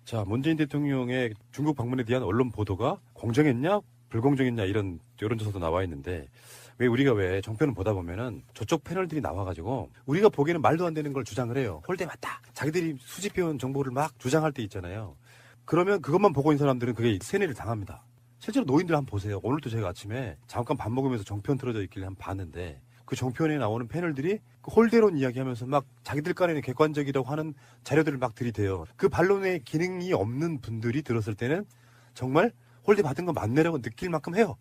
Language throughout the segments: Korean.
자, 문재인 대통령의 중국 방문에 대한 언론 보도가 공정했냐, 불공정했냐 이런 여론조사도 나와 있는데 왜 정편을 보다 보면은 저쪽 패널들이 나와가지고 우리가 보기에는 말도 안 되는 걸 주장을 해요. 홀대 맞다. 자기들이 수집해온 정보를 막 주장할 때 있잖아요. 그러면 그것만 보고 있는 사람들은 그게 세뇌를 당합니다. 실제로 노인들 한번 보세요. 오늘도 제가 아침에 잠깐 밥 먹으면서 정편 틀어져 있길래 한번 봤는데 그 정편에 나오는 패널들이 그 홀대론 이야기하면서 막 자기들 간에는 객관적이라고 하는 자료들을 막 들이대요. 그 반론의 기능이 없는 분들이 들었을 때는 정말 홀대 받은 거 맞네라고 느낄 만큼 해요.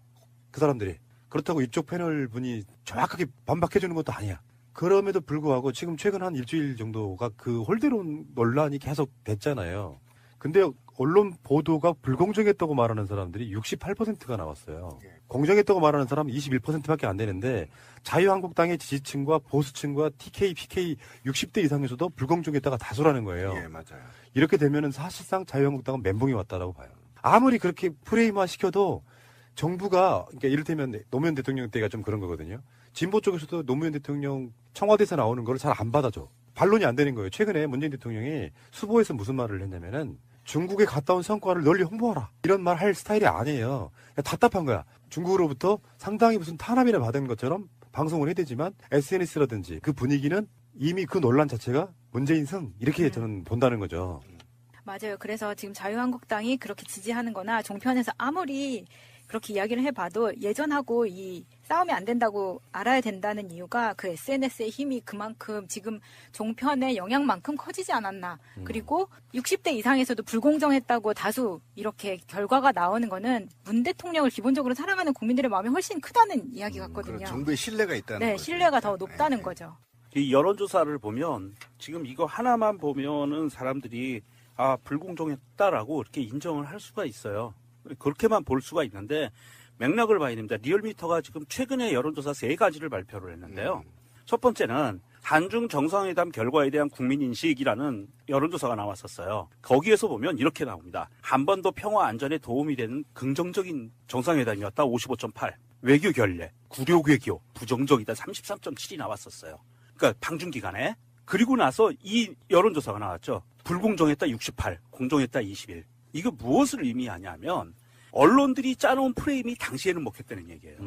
그 사람들이. 그렇다고 이쪽 패널 분이 정확하게 반박해주는 것도 아니야. 그럼에도 불구하고 지금 최근 한 일주일 정도가 그 홀대론 논란이 계속 됐잖아요. 근데 언론 보도가 불공정했다고 말하는 사람들이 68%가 나왔어요. 공정했다고 말하는 사람은 21%밖에 안 되는데 자유한국당의 지지층과 보수층과 TK, PK 60대 이상에서도 불공정했다가 다수라는 거예요. 예, 맞아요. 이렇게 되면은 사실상 자유한국당은 멘붕이 왔다라고 봐요. 아무리 그렇게 프레임화 시켜도 정부가, 그러니까 이를테면 노무현 대통령 때가 좀 그런 거거든요. 진보 쪽에서도 노무현 대통령 청와대에서 나오는 걸 잘 안 받아줘. 반론이 안 되는 거예요. 최근에 문재인 대통령이 수보에서 무슨 말을 했냐면은 중국에 갔다 온 성과를 널리 홍보하라. 이런 말 할 스타일이 아니에요. 답답한 거야. 중국으로부터 상당히 무슨 탄압이나 받은 것처럼 방송을 해야 되지만 SNS라든지 그 분위기는 이미 그 논란 자체가 문재인 승 이렇게 저는 본다는 거죠. 맞아요. 그래서 지금 자유한국당이 그렇게 지지하는 거나 종편에서 아무리 그렇게 이야기를 해봐도 예전하고 이 싸움이 안 된다고 알아야 된다는 이유가 그 SNS의 힘이 그만큼 지금 종편의 영향만큼 커지지 않았나. 그리고 60대 이상에서도 불공정했다고 다수 이렇게 결과가 나오는 거는 문 대통령을 기본적으로 사랑하는 국민들의 마음이 훨씬 크다는 이야기 같거든요. 정부의 신뢰가 있다는 네, 거죠. 신뢰가 더 높다는 네. 거죠. 이 여론조사를 보면 지금 이거 하나만 보면은 사람들이 불공정했다라고 이렇게 인정을 할 수가 있어요. 그렇게만 볼 수가 있는데 맥락을 봐야 됩니다. 리얼미터가 지금 최근에 여론조사 3가지를 발표를 했는데요. 첫 번째는 한중 정상회담 결과에 대한 국민인식이라는 여론조사가 나왔었어요. 거기에서 보면 이렇게 나옵니다. 한반도 평화 안전에 도움이 되는 긍정적인 정상회담이었다 55.8. 외교 결례, 굴욕 외교, 부정적이다 33.7이 나왔었어요. 그러니까 방중기간에. 그리고 나서 이 여론조사가 나왔죠. 불공정했다 68, 공정했다 21. 이거 무엇을 의미하냐면 언론들이 짜놓은 프레임이 당시에는 먹혔다는 얘기예요.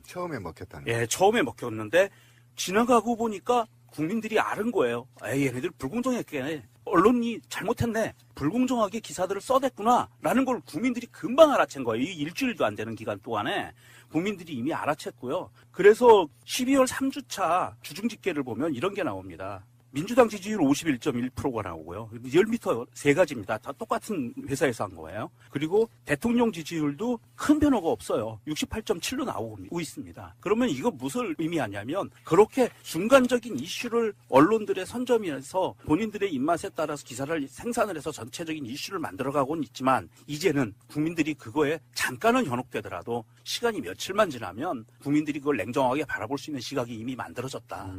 처음에 먹혔다는 예, 처음에 먹혔는데 지나가고 보니까 국민들이 아는 거예요. 에이, 얘네들 불공정했겠네. 언론이 잘못했네. 불공정하게 기사들을 써댔구나. 라는 걸 국민들이 금방 알아챈 거예요. 이 일주일도 안 되는 기간 동안에 국민들이 이미 알아챘고요. 그래서 12월 3주차 주중집계를 보면 이런 게 나옵니다. 민주당 지지율 51.1%가 나오고요. 리얼미터 3가지입니다. 다 똑같은 회사에서 한 거예요. 그리고 대통령 지지율도 큰 변화가 없어요. 68.7로 나오고 있습니다. 그러면 이거 무슨 의미하냐면 그렇게 순간적인 이슈를 언론들의 선점에서 본인들의 입맛에 따라서 기사를 생산을 해서 전체적인 이슈를 만들어가고는 있지만 이제는 국민들이 그거에 잠깐은 현혹되더라도 시간이 며칠만 지나면 국민들이 그걸 냉정하게 바라볼 수 있는 시각이 이미 만들어졌다.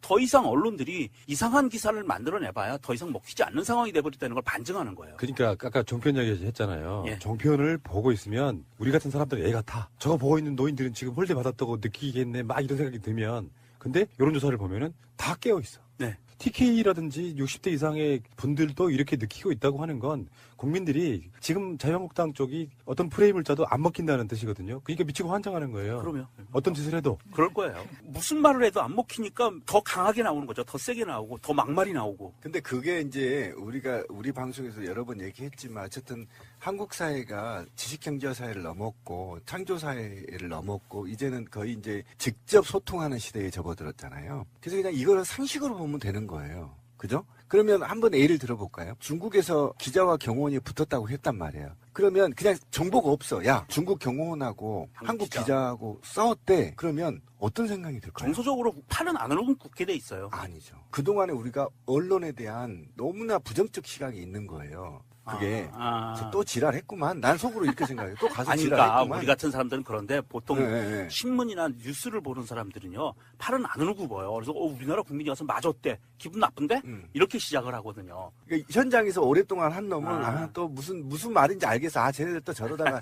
더 이상 언론들이 이상한 기사를 만들어내봐야 더 이상 먹히지 않는 상황이 돼버렸다는 걸 반증하는 거예요. 그러니까 아까 정편 이야기 했잖아요. 예. 정편을 보고 있으면 우리 같은 사람들은 애 같아. 저거 보고 있는 노인들은 지금 홀대 받았다고 느끼겠네. 막 이런 생각이 들면 근데 여론조사를 보면은 다 깨어 있어. 네. TK라든지 60대 이상의 분들도 이렇게 느끼고 있다고 하는 건 국민들이 지금 자유한국당 쪽이 어떤 프레임을 짜도 안 먹힌다는 뜻이거든요. 그러니까 미치고 환장하는 거예요. 그러면 어떤 짓을 해도. 그럴 거예요. 무슨 말을 해도 안 먹히니까 더 강하게 나오는 거죠. 더 세게 나오고 더 막말이 나오고. 근데 그게 이제 우리 방송에서 여러 번 얘기했지만 어쨌든 한국 사회가 지식경제 사회를 넘었고 창조 사회를 넘었고 이제는 거의 이제 직접 소통하는 시대에 접어들었잖아요. 그래서 그냥 이거를 상식으로 보면 되는 거예요. 그죠? 그러면 한번 예를 들어볼까요? 중국에서 기자와 경호원이 붙었다고 했단 말이에요. 그러면 그냥 정보가 없어. 야, 중국 경호원하고 한국 기자하고 싸웠대. 그러면 어떤 생각이 들까요? 정서적으로 팔은 안으로 굳게 돼 있어요. 아니죠. 그동안에 우리가 언론에 대한 너무나 부정적 시각이 있는 거예요. 그게 또 지랄했구만. 난 속으로 이렇게 생각해요. 또 가서 아니, 지랄했구만. 그러니까 우리 같은 사람들은 그런데 보통 네. 신문이나 뉴스를 보는 사람들은요 팔은 안으로 굽어요. 그래서 우리나라 국민이 와서 맞았대. 기분 나쁜데? 이렇게 시작을 하거든요. 그러니까 현장에서 오랫동안 한 놈은 또 무슨 말인지 알겠어. 쟤네들 또 저러다가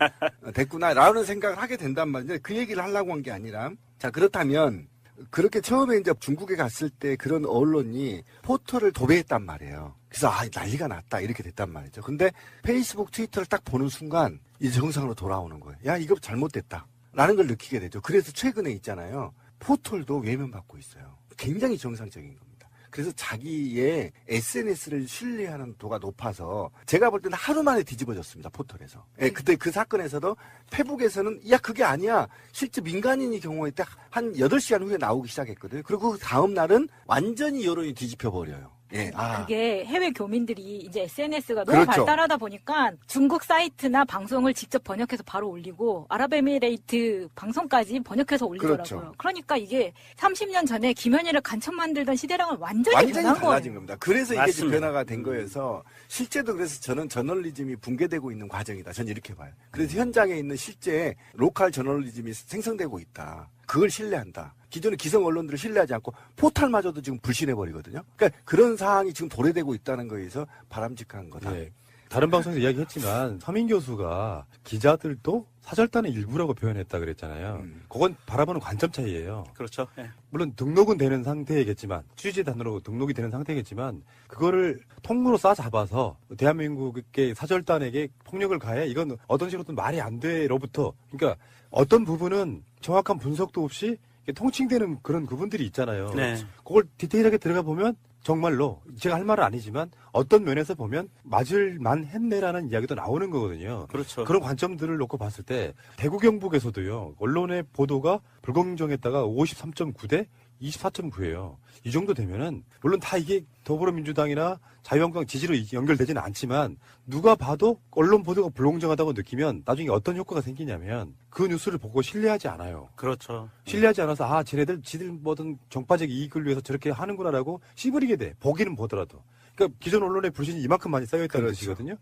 됐구나 라는 생각을 하게 된단 말이죠. 그 얘기를 하려고 한 게 아니라. 자, 그렇다면 그렇게 처음에 이제 중국에 갔을 때 그런 언론이 포털을 도배했단 말이에요. 그래서 난리가 났다 이렇게 됐단 말이죠. 근데 페이스북, 트위터를 딱 보는 순간 이제 정상으로 돌아오는 거예요. 야, 이거 잘못됐다 라는 걸 느끼게 되죠. 그래서 최근에 있잖아요. 포털도 외면받고 있어요. 굉장히 정상적인 겁니다. 그래서 자기의 SNS를 신뢰하는 도가 높아서 제가 볼 때는 하루 만에 뒤집어졌습니다. 포털에서. 예, 그때 그 사건에서도 페북에서는 야 그게 아니야. 실제 민간인이 경우에 딱 한 8시간 후에 나오기 시작했거든요. 그리고 그 다음 날은 완전히 여론이 뒤집혀버려요. 예, 그게 해외 교민들이 이제 SNS가 너무 그렇죠. 발달하다 보니까 중국 사이트나 방송을 직접 번역해서 바로 올리고 아랍에미레이트 방송까지 번역해서 올리더라고요. 그렇죠. 그러니까 이게 30년 전에 김현희를 간첩 만들던 시대랑은 완전히 변한 달라진 거예요. 겁니다. 그래서 이게 지금 맞습니다. 변화가 된 거여서 실제도 그래서 저는 저널리즘이 붕괴되고 있는 과정이다. 저는 이렇게 봐요. 그래서 현장에 있는 실제 로컬 저널리즘이 생성되고 있다. 그걸 신뢰한다. 기존의 기성 언론들을 신뢰하지 않고 포털마저도 지금 불신해버리거든요. 그러니까 그런 상황이 지금 도래되고 있다는 거에서 바람직한 거다. 예. 다른 방송에서 이야기했지만 서민 교수가 기자들도 사절단의 일부라고 표현했다 그랬잖아요. 그건 바라보는 관점 차이예요. 그렇죠. 예. 물론 등록은 되는 상태겠지만 취재단으로 등록이 되는 상태겠지만 그거를 통으로 싸잡아서 대한민국의 사절단에게 폭력을 가해 이건 어떤 식으로든 말이 안 돼로부터 그러니까 어떤 부분은 정확한 분석도 없이 통칭되는 그런 부분들이 있잖아요. 네. 그걸 디테일하게 들어가 보면 정말로 제가 할 말은 아니지만 어떤 면에서 보면 맞을만 했네라는 이야기도 나오는 거거든요. 그렇죠. 그런 관점들을 놓고 봤을 때 대구 경북에서도요. 언론의 보도가 불공정했다가 53.9대 24.9예요. 이 정도 되면은 물론 다 이게 더불어민주당이나 자유한국당 지지로 연결되지는 않지만 누가 봐도 언론 보도가 불공정하다고 느끼면 나중에 어떤 효과가 생기냐면 그 뉴스를 보고 신뢰하지 않아요. 그렇죠. 신뢰하지 않아서 쟤네들 지들 뭐든 정파적 이익을 위해서 저렇게 하는구나라고 씨부리게 돼. 보기는 보더라도. 그러니까 기존 언론의 불신이 이만큼 많이 쌓여있다는 그렇죠. 뜻이거든요.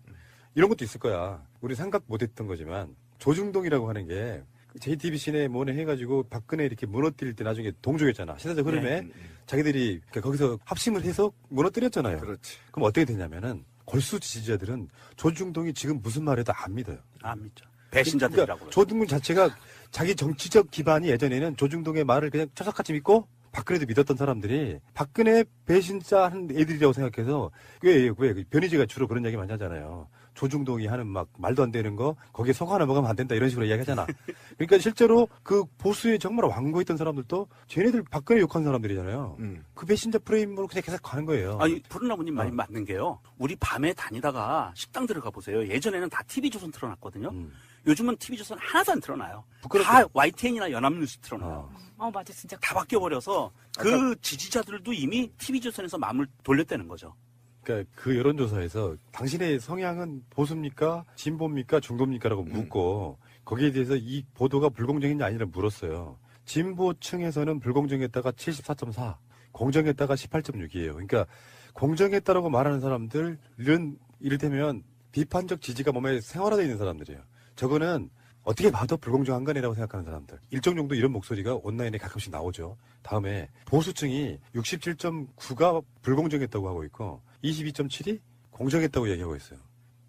이런 것도 있을 거야. 우리 생각 못했던 거지만 조중동이라고 하는 게 JTBC네 뭐네 해가지고 박근혜 이렇게 무너뜨릴 때 나중에 동조했잖아. 시대적 흐름에 자기들이 거기서 합심을 해서 무너뜨렸잖아요. 그렇지. 그럼 어떻게 되냐면은 골수 지지자들은 조중동이 지금 무슨 말해도 안 믿어요. 안 믿죠. 배신자들이라고. 그러니까 조중동 자체가 자기 정치적 기반이 예전에는 조중동의 말을 그냥 철석같이 믿고 박근혜도 믿었던 사람들이 박근혜 배신자 하는 애들이라고 생각해서 왜 변희재가 주로 그런 이야기 많이 하잖아요. 조중동이 하는 막 말도 안 되는 거 거기에 속 하나 먹으면 안 된다 이런 식으로 이야기하잖아. 그러니까 실제로 그 보수에 정말 완고했던 사람들도 쟤네들 박근혜 욕한 사람들이잖아요. 그 배신자 프레임으로 그냥 계속 가는 거예요. 아니, 푸른나무님 말이 맞는 게요. 우리 밤에 다니다가 식당 들어가 보세요. 예전에는 다 TV조선 틀어놨거든요. 요즘은 TV조선 하나도 안 틀어놔요. 다 YTN이나 연합뉴스 틀어놔요. 맞아, 진짜. 다 바뀌어버려서 그 지지자들도 이미 TV조선에서 마음을 돌렸다는 거죠. 그러니까 그 여론조사에서 당신의 성향은 보수입니까? 진보입니까? 중도입니까?라고 묻고 거기에 대해서 이 보도가 불공정했냐 아니냐 물었어요. 진보층에서는 불공정했다가 74.4, 공정했다가 18.6이에요. 그러니까 공정했다라고 말하는 사람들은 이를테면 비판적 지지가 몸에 생활화되어 있는 사람들이에요. 저거는 어떻게 봐도 불공정한 거네라고 생각하는 사람들. 일정 정도 이런 목소리가 온라인에 가끔씩 나오죠. 다음에 보수층이 67.9가 불공정했다고 하고 있고 22.7이 공정했다고 얘기하고 있어요.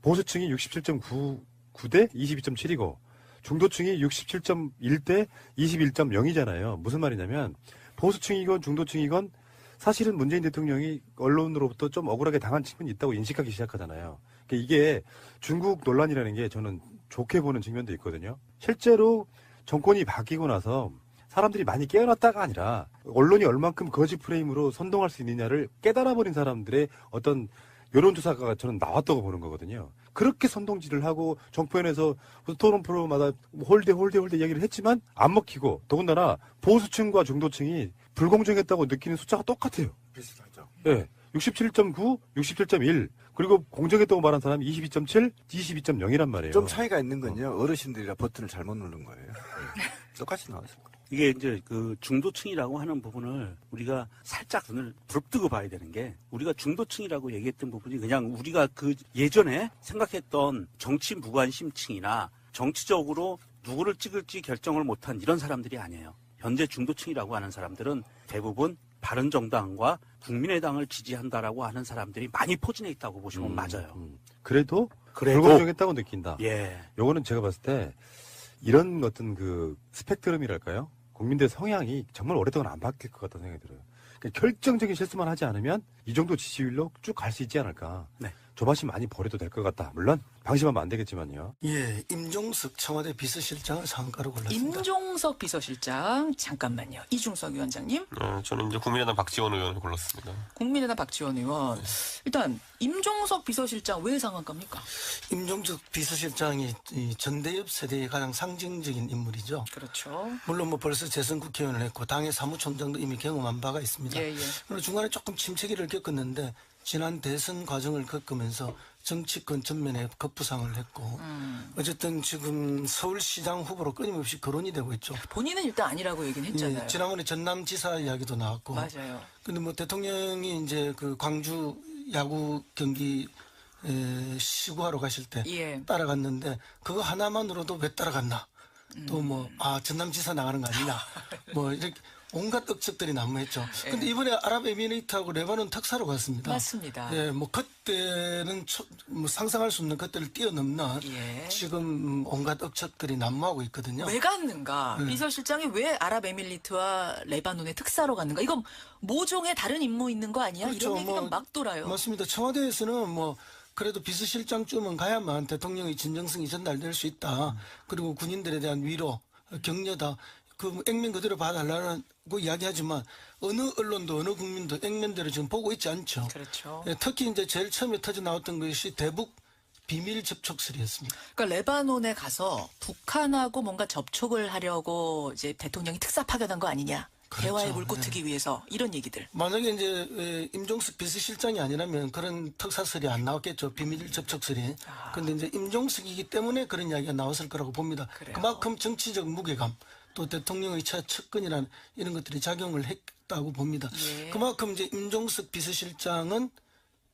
보수층이 67.9대 22.7이고 중도층이 67.1대 21.0이잖아요. 무슨 말이냐면 보수층이건 중도층이건 사실은 문재인 대통령이 언론으로부터 좀 억울하게 당한 측면이 있다고 인식하기 시작하잖아요. 그러니까 이게 중국 논란이라는 게 저는 좋게 보는 측면도 있거든요. 실제로 정권이 바뀌고 나서 사람들이 많이 깨어났다가 아니라 언론이 얼만큼 거짓 프레임으로 선동할 수 있느냐를 깨달아버린 사람들의 어떤 여론조사가 저는 나왔다고 보는 거거든요. 그렇게 선동질을 하고 정권에서 토론 프로마다 홀대 이야기를 했지만 안 먹히고 더군다나 보수층과 중도층이 불공정했다고 느끼는 숫자가 똑같아요. 비슷하죠. 예. 67.9, 67.1 그리고 공정했다고 말한 사람이 22.7, 22.0이란 말이에요. 좀 차이가 있는 건요. 어르신들이라 버튼을 잘못 누른 거예요. 똑같이 나왔을 거예요. 이게 이제 그 중도층이라고 하는 부분을 우리가 살짝 눈을 부릅뜨고 봐야 되는 게 우리가 중도층이라고 얘기했던 부분이 그냥 우리가 그 예전에 생각했던 정치 무관심층이나 정치적으로 누구를 찍을지 결정을 못한 이런 사람들이 아니에요. 현재 중도층이라고 하는 사람들은 대부분 바른정당과 국민의당을 지지한다라고 하는 사람들이 많이 포진해 있다고 보시면 맞아요. 그래도 불공정했다고 느낀다. 예. 요거는 제가 봤을 때 이런 어떤 그 스펙트럼이랄까요? 국민들 성향이 정말 오랫동안 안 바뀔 것 같다는 생각이 들어요. 그러니까 결정적인 실수만 하지 않으면 이 정도 지지율로 쭉 갈 수 있지 않을까. 네. 조바심 많이 버려도 될 것 같다. 물론 방심하면 안 되겠지만요. 예, 임종석 청와대 비서실장을 상가로 골랐습니다. 임종석 비서실장 잠깐만요. 이중석 위원장님, 저는 이제 국민의당 박지원 의원을 골랐습니다. 국민의당 박지원 의원. 일단 임종석 비서실장 왜 상한갑니까? 임종석 비서실장이 이 전대협 세대의 가장 상징적인 인물이죠. 그렇죠. 물론 뭐 벌써 재선 국회의원을 했고 당의 사무총장도 이미 경험한 바가 있습니다. 예, 예. 그리고 중간에 조금 침체기를 겪었는데 지난 대선 과정을 겪으면서 정치권 전면에 급부상을 했고 어쨌든 지금 서울시장 후보로 끊임없이 거론이 되고 있죠. 본인은 일단 아니라고 얘기는 했잖아요. 예, 지난번에 전남지사 이야기도 나왔고. 맞아요. 근데 뭐 대통령이 이제 그 광주 야구 경기 시구하러 가실 때 예. 따라갔는데 그거 하나만으로도 왜 따라갔나? 또 뭐 전남지사 나가는 거 아니냐? 뭐 이렇게 온갖 억측들이 난무했죠. 근데 이번에 아랍에미리트하고 레바논 특사로 갔습니다. 맞습니다. 예, 뭐 그때는 뭐 상상할 수 없는 것들을 뛰어넘는 예. 지금 온갖 억측들이 난무하고 있거든요. 왜 갔는가? 비서실장이 왜 아랍에미리트와 레바논의 특사로 갔는가? 이건 모종의 다른 임무 있는 거 아니야? 그렇죠. 이런 얘기가 막 돌아요. 맞습니다. 청와대에서는 뭐 그래도 비서실장쯤은 가야만 대통령의 진정성이 전달될 수 있다. 그리고 군인들에 대한 위로, 격려다. 그 액면 그대로 봐달라고 이야기하지만 어느 언론도 어느 국민도 액면대로 지금 보고 있지 않죠. 그렇죠. 예, 특히 이제 제일 처음에 터져 나왔던 것이 대북 비밀 접촉설이었습니다. 그러니까 레바논에 가서 북한하고 뭔가 접촉을 하려고 이제 대통령이 특사 파견한 거 아니냐? 그렇죠. 대화의 물꼬 트기 위해서 이런 얘기들. 만약에 이제 임종석 비서실장이 아니라면 그런 특사설이 안 나왔겠죠. 비밀 접촉설이. 근데 이제 임종석이기 때문에 그런 이야기가 나왔을 거라고 봅니다. 그래요. 그만큼 정치적 무게감 또 대통령의 측근이라는 이런 것들이 작용을 했다고 봅니다. 예. 그만큼 이제 임종석 비서실장은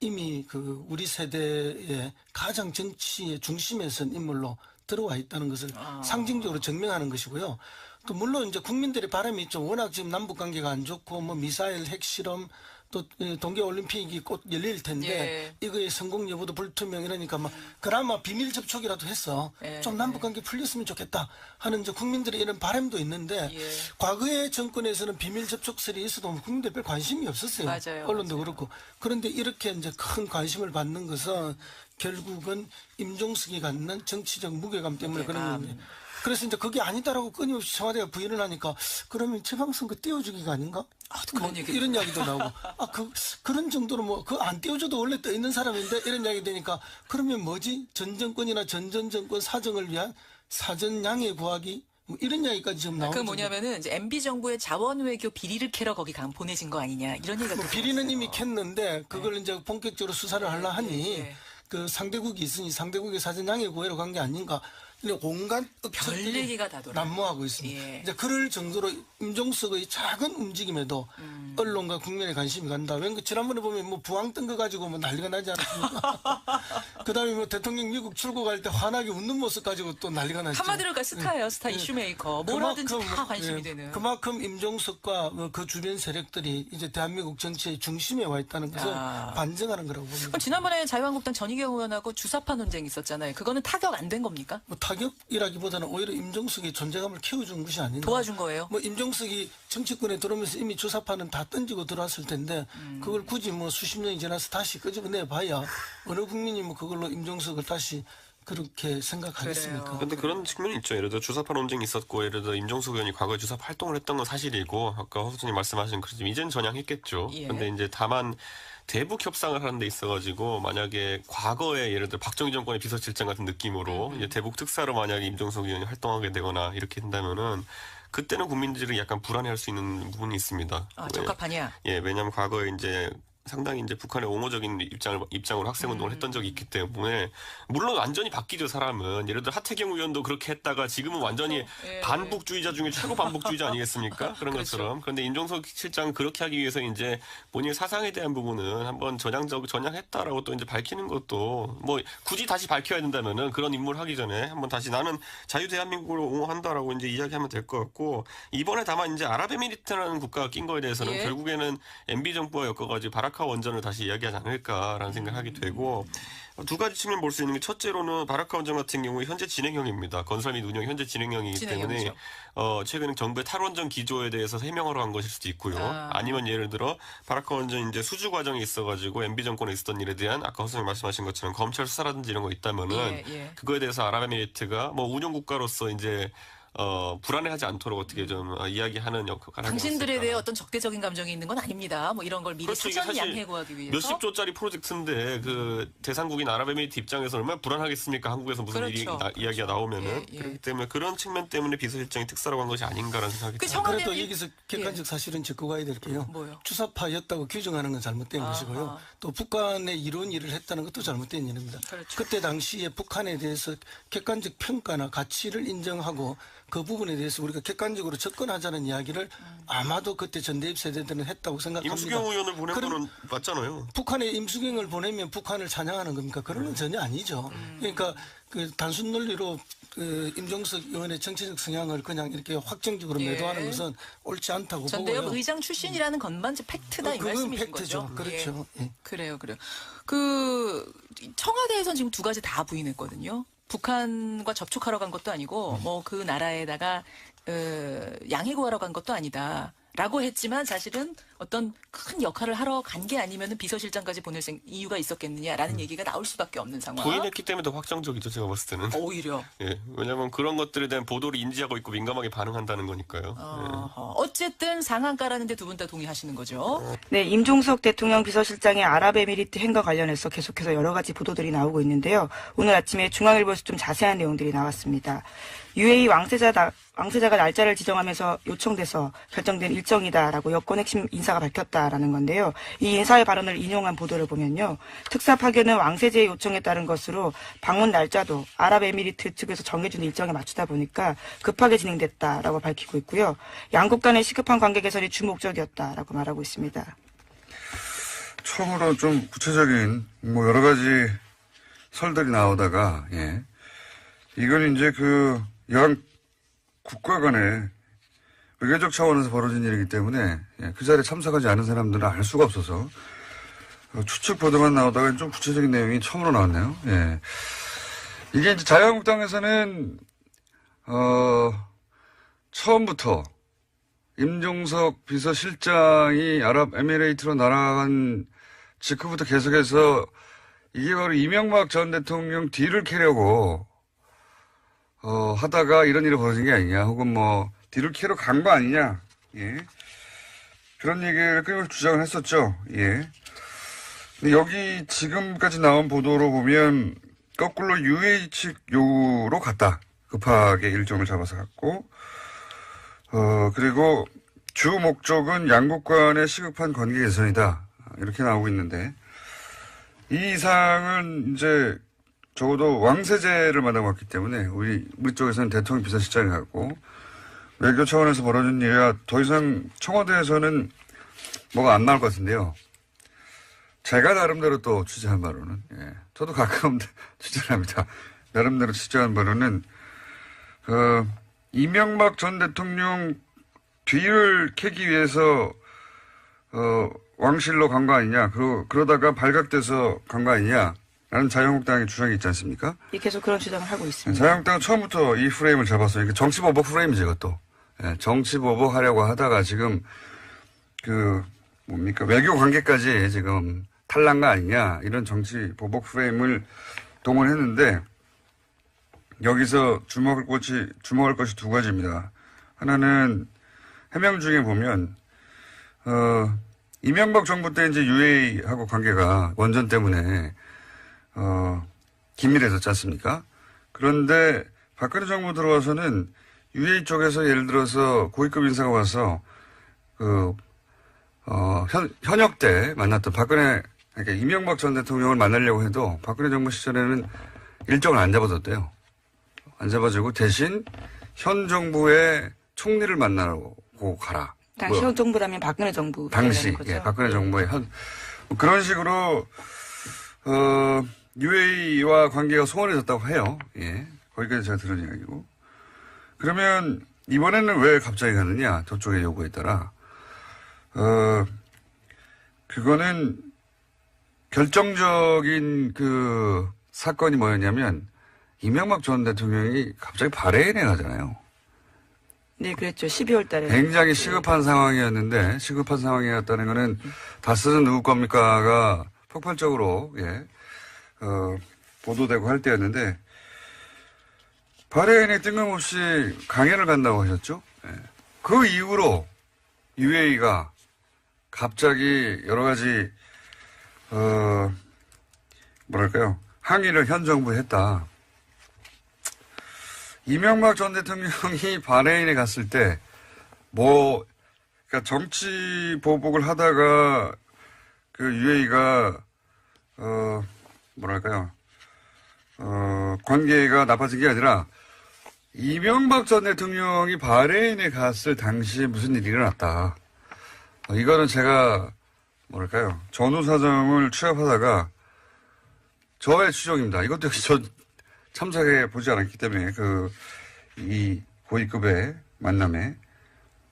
이미 그 우리 세대의 가장 정치의 중심에 선 인물로 들어와 있다는 것을 상징적으로 증명하는 것이고요. 또 물론 이제 국민들의 바람이 있죠. 워낙 지금 남북 관계가 안 좋고 뭐 미사일 핵실험 또 동계올림픽이 곧 열릴 텐데 이거의 성공 여부도 불투명 이러니까 막 그나마 비밀 접촉이라도 해서 좀 남북 관계 풀렸으면 좋겠다 하는 이제 국민들의 이런 바람도 있는데 과거의 정권에서는 비밀 접촉설이 있어도 국민들 별 관심이 없었어요. 맞아요. 언론도 그렇고. 그런데 이렇게 이제 큰 관심을 받는 것은 결국은 임종석이 갖는 정치적 무게감 때문에 그런 겁니다. 그래서 이제 그게 아니다라고 끊임없이 청와대가 부인을 하니까 그러면 지방선거 띄워주기가 아닌가? 그런 얘기 이런 이야기도 나오고 그런 정도로 뭐 그 안 띄워줘도 원래 떠 있는 사람인데 이런 이야기 되니까 그러면 뭐지? 전 정권이나 전 정권 사정을 위한 사전 양해 구하기 뭐 이런 이야기까지 지금 나오는 그 뭐냐면은 이제 MB 정부의 자원 외교 비리를 캐러 거기 보내진 거 아니냐 이런 얘기가 뭐 또 비리는 있어요. 이미 캤는데 그걸 이제 본격적으로 수사를 하려 하니 네. 그 상대국이 있으니 상대국의 사전 양해 구하러 간 게 아닌가. 근데 온갖 별 억측들이 얘기가 다 돌아요. 난무하고 있습니다. 예. 이제 그럴 정도로 임종석의 작은 움직임에도 언론과 국민의 관심이 간다. 왠가 지난번에 보면 뭐 부항 뜬 거 가지고 뭐 난리가 나지 않았습니까? 그다음에 뭐 대통령 미국 출국할 때 환하게 웃는 모습 가지고 또 난리가 났죠. 한마디로 그러니까 스타예요. 스타 이슈메이커. 뭐라든지 그만큼, 다 관심이 예, 되는. 그만큼 임종석과 뭐그 주변 세력들이 이제 대한민국 정치의 중심에 와 있다는 것을 반증하는 거라고 봅니다. 그럼 지난번에 자유한국당 전희경 의원하고 주사파 논쟁이 있었잖아요. 그거는 타격 안 된 겁니까? 뭐 타격이라기보다는 오히려 임종석의 존재감을 키워준 것이 아닌가. 도와준 거예요? 뭐 임종석이 정치권에 들어오면서 이미 주사파는 다 던지고 들어왔을 텐데 그걸 굳이 뭐 수십 년이 지나서 다시 끄집어내 봐야 어느 국민이 뭐 그걸로 임종석을 다시 그렇게 생각하겠습니까? 그래요. 근데 그런 측면이 있죠. 예를 들어 주사파 논쟁이 있었고, 예를 들어 임종석 의원이 과거에 주사파 활동을 했던 건 사실이고, 아까 허 소장님 말씀하신 그렇지만 이제는 전향했겠죠. 예. 근데 이제 다만 대북 협상을 하는 데 있어가지고 만약에 과거에 예를 들어 박정희 정권의 비서실장 같은 느낌으로 이제 대북 특사로 만약에 임종석 의원이 활동하게 되거나 이렇게 된다면은 그때는 국민들이 약간 불안해할 수 있는 부분이 있습니다. 적합하냐? 예, 왜냐하면 과거에 이제 상당히 이제 북한의 옹호적인 입장으로 학생운동을 했던 적이 있기 때문에 물론 완전히 바뀌죠 사람은. 예를 들어 하태경 의원도 그렇게 했다가 지금은 완전히 예. 반북주의자 중에 최고 반북주의자 아니겠습니까? 그런 그렇죠. 것처럼. 그런데 임종석 실장은 그렇게 하기 위해서 이제 본인의 사상에 대한 부분은 한번 전향했다라고 또 이제 밝히는 것도 뭐 굳이 다시 밝혀야 된다면은 그런 인물 하기 전에 한번 다시 나는 자유 대한민국을 옹호한다라고 이제 이야기하면 될 것 같고 이번에 다만 이제 아랍에미리트라는 국가가 낀 거에 대해서는 예. 결국에는 MB 정부와 엮어가지고 바라크 바라카 원전을 다시 이야기하지 않을까라는 생각을 하게 되고 두 가지 측면 볼 수 있는 게 첫째로는 바라카 원전 같은 경우에 현재 진행형입니다. 건설 및 운영 현재 진행형이기 때문에 진행형이죠. 최근에 정부의 탈원전 기조에 대해서 해명하러 간 것일 수도 있고요. 아니면 예를 들어 바라카 원전 이제 수주 과정이 있어가지고 MB 정권에 있었던 일에 대한 아까 허수님 말씀하신 것처럼 검찰 수사라든지 이런 거 있다면은 예. 그거에 대해서 아랍에미리트가 뭐 운영 국가로서 이제 불안해하지 않도록 어떻게 좀 이야기하는 역할을 당신들에 대해 어떤 적대적인 감정이 있는 건 아닙니다. 뭐 이런 걸 미리 그렇죠. 이게 사전 사실 양해구하기 위해서. 몇십 조짜리 프로젝트인데 그 대상국인 아랍에미리트 입장에서 얼마나 불안하겠습니까? 한국에서 무슨 그렇죠. 이야기가 나오면은 예. 그렇기 때문에 그런 측면 때문에 비서실장이 특사라고 한 것이 아닌가라는 생각이 그 듭니다. 그래도 청와대- 여기서 객관적 사실은 짚고 가야 될 게요. 뭐요? 주사파였다고 규정하는 건 잘못된 아하. 것이고요. 또 북한의 이런 일을 했다는 것도 잘못된 일입니다. 그렇죠. 그때 당시에 북한에 대해서 객관적 평가나 가치를 인정하고 그 부분에 대해서 우리가 객관적으로 접근하자는 이야기를 아마도 그때 전대입 세대들은 했다고 생각합니다. 임수경 의원을 보낸 그럼- 거는 맞잖아요. 북한에 임수경을 보내면 북한을 찬양하는 겁니까? 그런 건 전혀 아니죠. 그러니까 그 단순 논리로 그 임종석 의원의 정치적 성향을 그냥 이렇게 확정적으로 예. 매도하는 것은 옳지 않다고 전대협 보고요. 의장 출신이라는 것만 이제 팩트다 이 그건 말씀이신 팩트죠. 거죠. 그렇죠. 예. 예. 그래요. 그 청와대에선 지금 두 가지 다 부인했거든요. 북한과 접촉하러 간 것도 아니고 뭐 그 나라에다가 양해 구하러 간 것도 아니다라고 했지만 사실은 어떤 큰 역할을 하러 간 게 아니면은 비서실장까지 보낼 이유가 있었겠느냐라는 얘기가 나올 수밖에 없는 상황. 부인했기 때문에 더 확정적이죠. 제가 봤을 때는. 오히려. 예, 왜냐하면 그런 것들에 대한 보도를 인지하고 있고 민감하게 반응한다는 거니까요. 어쨌든 상한가라는데 두 분 다 동의하시는 거죠? 네, 임종석 대통령 비서실장의 아랍에미리트 행과 관련해서 계속해서 여러 가지 보도들이 나오고 있는데요. 오늘 아침에 중앙일보에서 좀 자세한 내용들이 나왔습니다. UAE 왕세자가 날짜를 지정하면서 요청돼서 결정된 일정이다라고 여권 핵심 인사가 밝혔다라는 건데요. 이 인사의 발언을 인용한 보도를 보면요. 특사 파견은 왕세자의 요청에 따른 것으로 방문 날짜도 아랍에미리트 측에서 정해준 일정에 맞추다 보니까 급하게 진행됐다라고 밝히고 있고요. 양국 간의 시급한 관계 개선이 주 목적이었다라고 말하고 있습니다. 처음으로 좀 구체적인 뭐 여러 가지 설들이 나오다가 이건 이제 그 양 국가 간의 외교적 차원에서 벌어진 일이기 때문에 그 자리에 참석하지 않은 사람들은 알 수가 없어서 추측 보도만 나오다가 좀 구체적인 내용이 처음으로 나왔네요. 이게 이제 자유한국당에서는 처음부터 임종석 비서실장이 아랍에미레이트로 날아간 직후부터 계속해서 이게 바로 이명박 전 대통령 뒤를 캐려고 하다가 이런 일이 벌어진 게 아니냐, 혹은 뭐 뒤를 캐러 간 거 아니냐, 그런 얘기를 끊임없이 주장을 했었죠. 근데 여기 지금까지 나온 보도로 보면 거꾸로 UAE 측 요구로 갔다. 급하게 일정을 잡아서 갔고, 그리고 주 목적은 양국 간의 시급한 관계 개선이다. 이렇게 나오고 있는데, 이 이상은 이제 적어도 왕세제를 만나봤기 때문에 우리 쪽에서는 대통령 비서실장이 갔고, 외교 차원에서 벌어진 일이라 더 이상 청와대에서는 뭐가 안 나올 것 같은데요. 제가 나름대로 또 취재한 바로는, 저도 가끔 취재를 합니다. 나름대로 취재한 바로는, 이명박 전 대통령 뒤를 캐기 위해서, 왕실로 간 거 아니냐, 그러다가 발각돼서 간 거 아니냐, 라는 자유한국당의 주장이 있지 않습니까? 계속 그런 주장을 하고 있습니다. 자유한국당은 처음부터 이 프레임을 잡았어요. 이게 정치보복 프레임이죠, 이것도. 정치보복 하려고 하다가 지금, 외교 관계까지 지금 탈난 거 아니냐, 이런 정치보복 프레임을 동원했는데, 여기서 주목할 것이 두 가지입니다. 하나는 해명 중에 보면, 이명박 정부 때 이제 UAE하고 관계가 원전 때문에, 긴밀해졌지 않습니까? 그런데 박근혜 정부 들어와서는 UAE 쪽에서 예를 들어서 고위급 인사가 와서 현역 때 만났던 그러니까 이명박 전 대통령을 만나려고 해도 박근혜 정부 시절에는 일정을 안 잡아줬대요. 안 잡아주고 대신 현 총리를 만나고 가라. 당시 현 정부라면 박근혜 정부. 당시, 거죠? 박근혜 정부의 그런 식으로, UAE와 관계가 소원해졌다고 해요. 거기까지 제가 들은 이야기고. 그러면 이번에는 왜 갑자기 가느냐? 저쪽의 요구에 따라. 그거는 결정적인 그 사건이 뭐였냐면 이명박 전 대통령이 갑자기 바레인에 가잖아요. 네, 그랬죠. 12월 달에. 굉장히 시급한 상황이었는데 시급한 상황이었다는 거는 다스는 누구 겁니까가 폭발적으로 보도되고 할 때였는데 바레인에 뜬금없이 강연을 간다고 하셨죠. 예. 그 이후로 UAE가 갑자기 여러 가지 뭐랄까요 항의를 현 정부에 했다. 이명박 전 대통령이 바레인에 갔을 때 그러니까 정치 보복을 하다가 그 UAE가 뭐랄까요 관계가 나빠진 게 아니라 이명박 전 대통령이 바레인에 갔을 당시에 무슨 일이 일어났다. 이거는 제가 뭐랄까요 전후 사정을 취합하다가 저의 추정입니다. 이것도 역시 저 참석해 보지 않았기 때문에 이 고위급의 만남에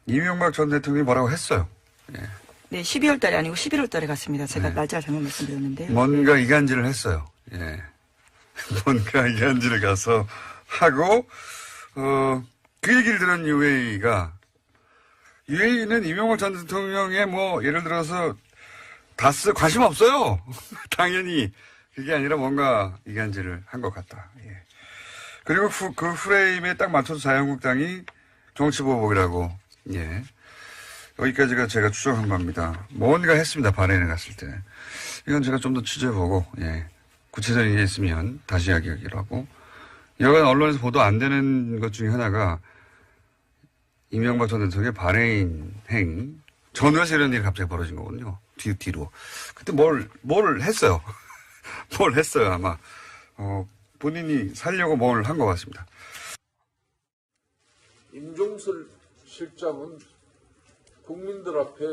이명박 전 대통령이 뭐라고 했어요. 예. 네, 12월 달이 아니고 11월 달에 갔습니다. 제가 날짜를 잘못 말씀드렸는데요. 뭔가 이간질을 했어요. 예. 뭔가 이간질을 가서 하고 그 얘기를 들은 UAE는 이명박 전 대통령의 예를 들어서 다스 관심 없어요. 당연히 그게 아니라 뭔가 이간질을 한 것 같다. 예. 그리고 그 프레임에 딱 맞춰서 자유한국당이 정치보복이라고. 예. 여기까지가 제가 추정한 바입니다. 뭔가 했습니다. 바레인에 갔을 때. 이건 제가 좀 더 취재해보고 구체적인 게 있으면 다시 이야기하기로 하고. 여간 언론에서 보도 안 되는 것 중에 하나가 이명박 전 대통령의 바레인 행위. 전후에서 이런 일이 갑자기 벌어진 거거든요. 뒤로. 그때 뭘 했어요. 뭘 했어요, 아마. 본인이 살려고 뭘 한 것 같습니다. 임종설 실장은 국민들 앞에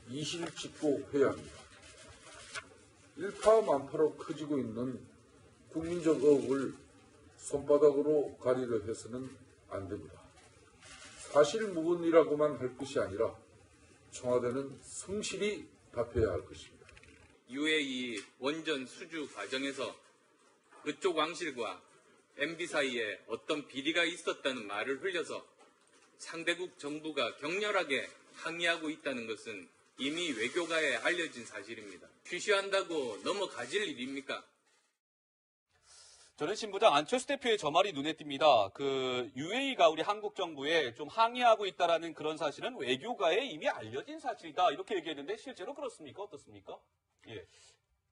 이실 짓고 해야 합니다. 일파만파로 커지고 있는 국민적 의혹을 손바닥으로 가리려 해서는 안 됩니다. 사실무근이라고만 할 것이 아니라 청와대는 성실히 답해야 할 것입니다. UAE 원전 수주 과정에서 그쪽 왕실과 MB 사이에 어떤 비리가 있었다는 말을 흘려서 상대국 정부가 격렬하게 항의하고 있다는 것은 이미 외교가에 알려진 사실입니다. 쉬쉬한다고 넘어가질 일입니까? 저는 신부장 안철수 대표의 저 말이 눈에 띕니다. UAE가 우리 한국 정부에 좀 항의하고 있다라는 그런 사실은 외교가에 이미 알려진 사실이다. 이렇게 얘기했는데 실제로 그렇습니까? 어떻습니까? 예.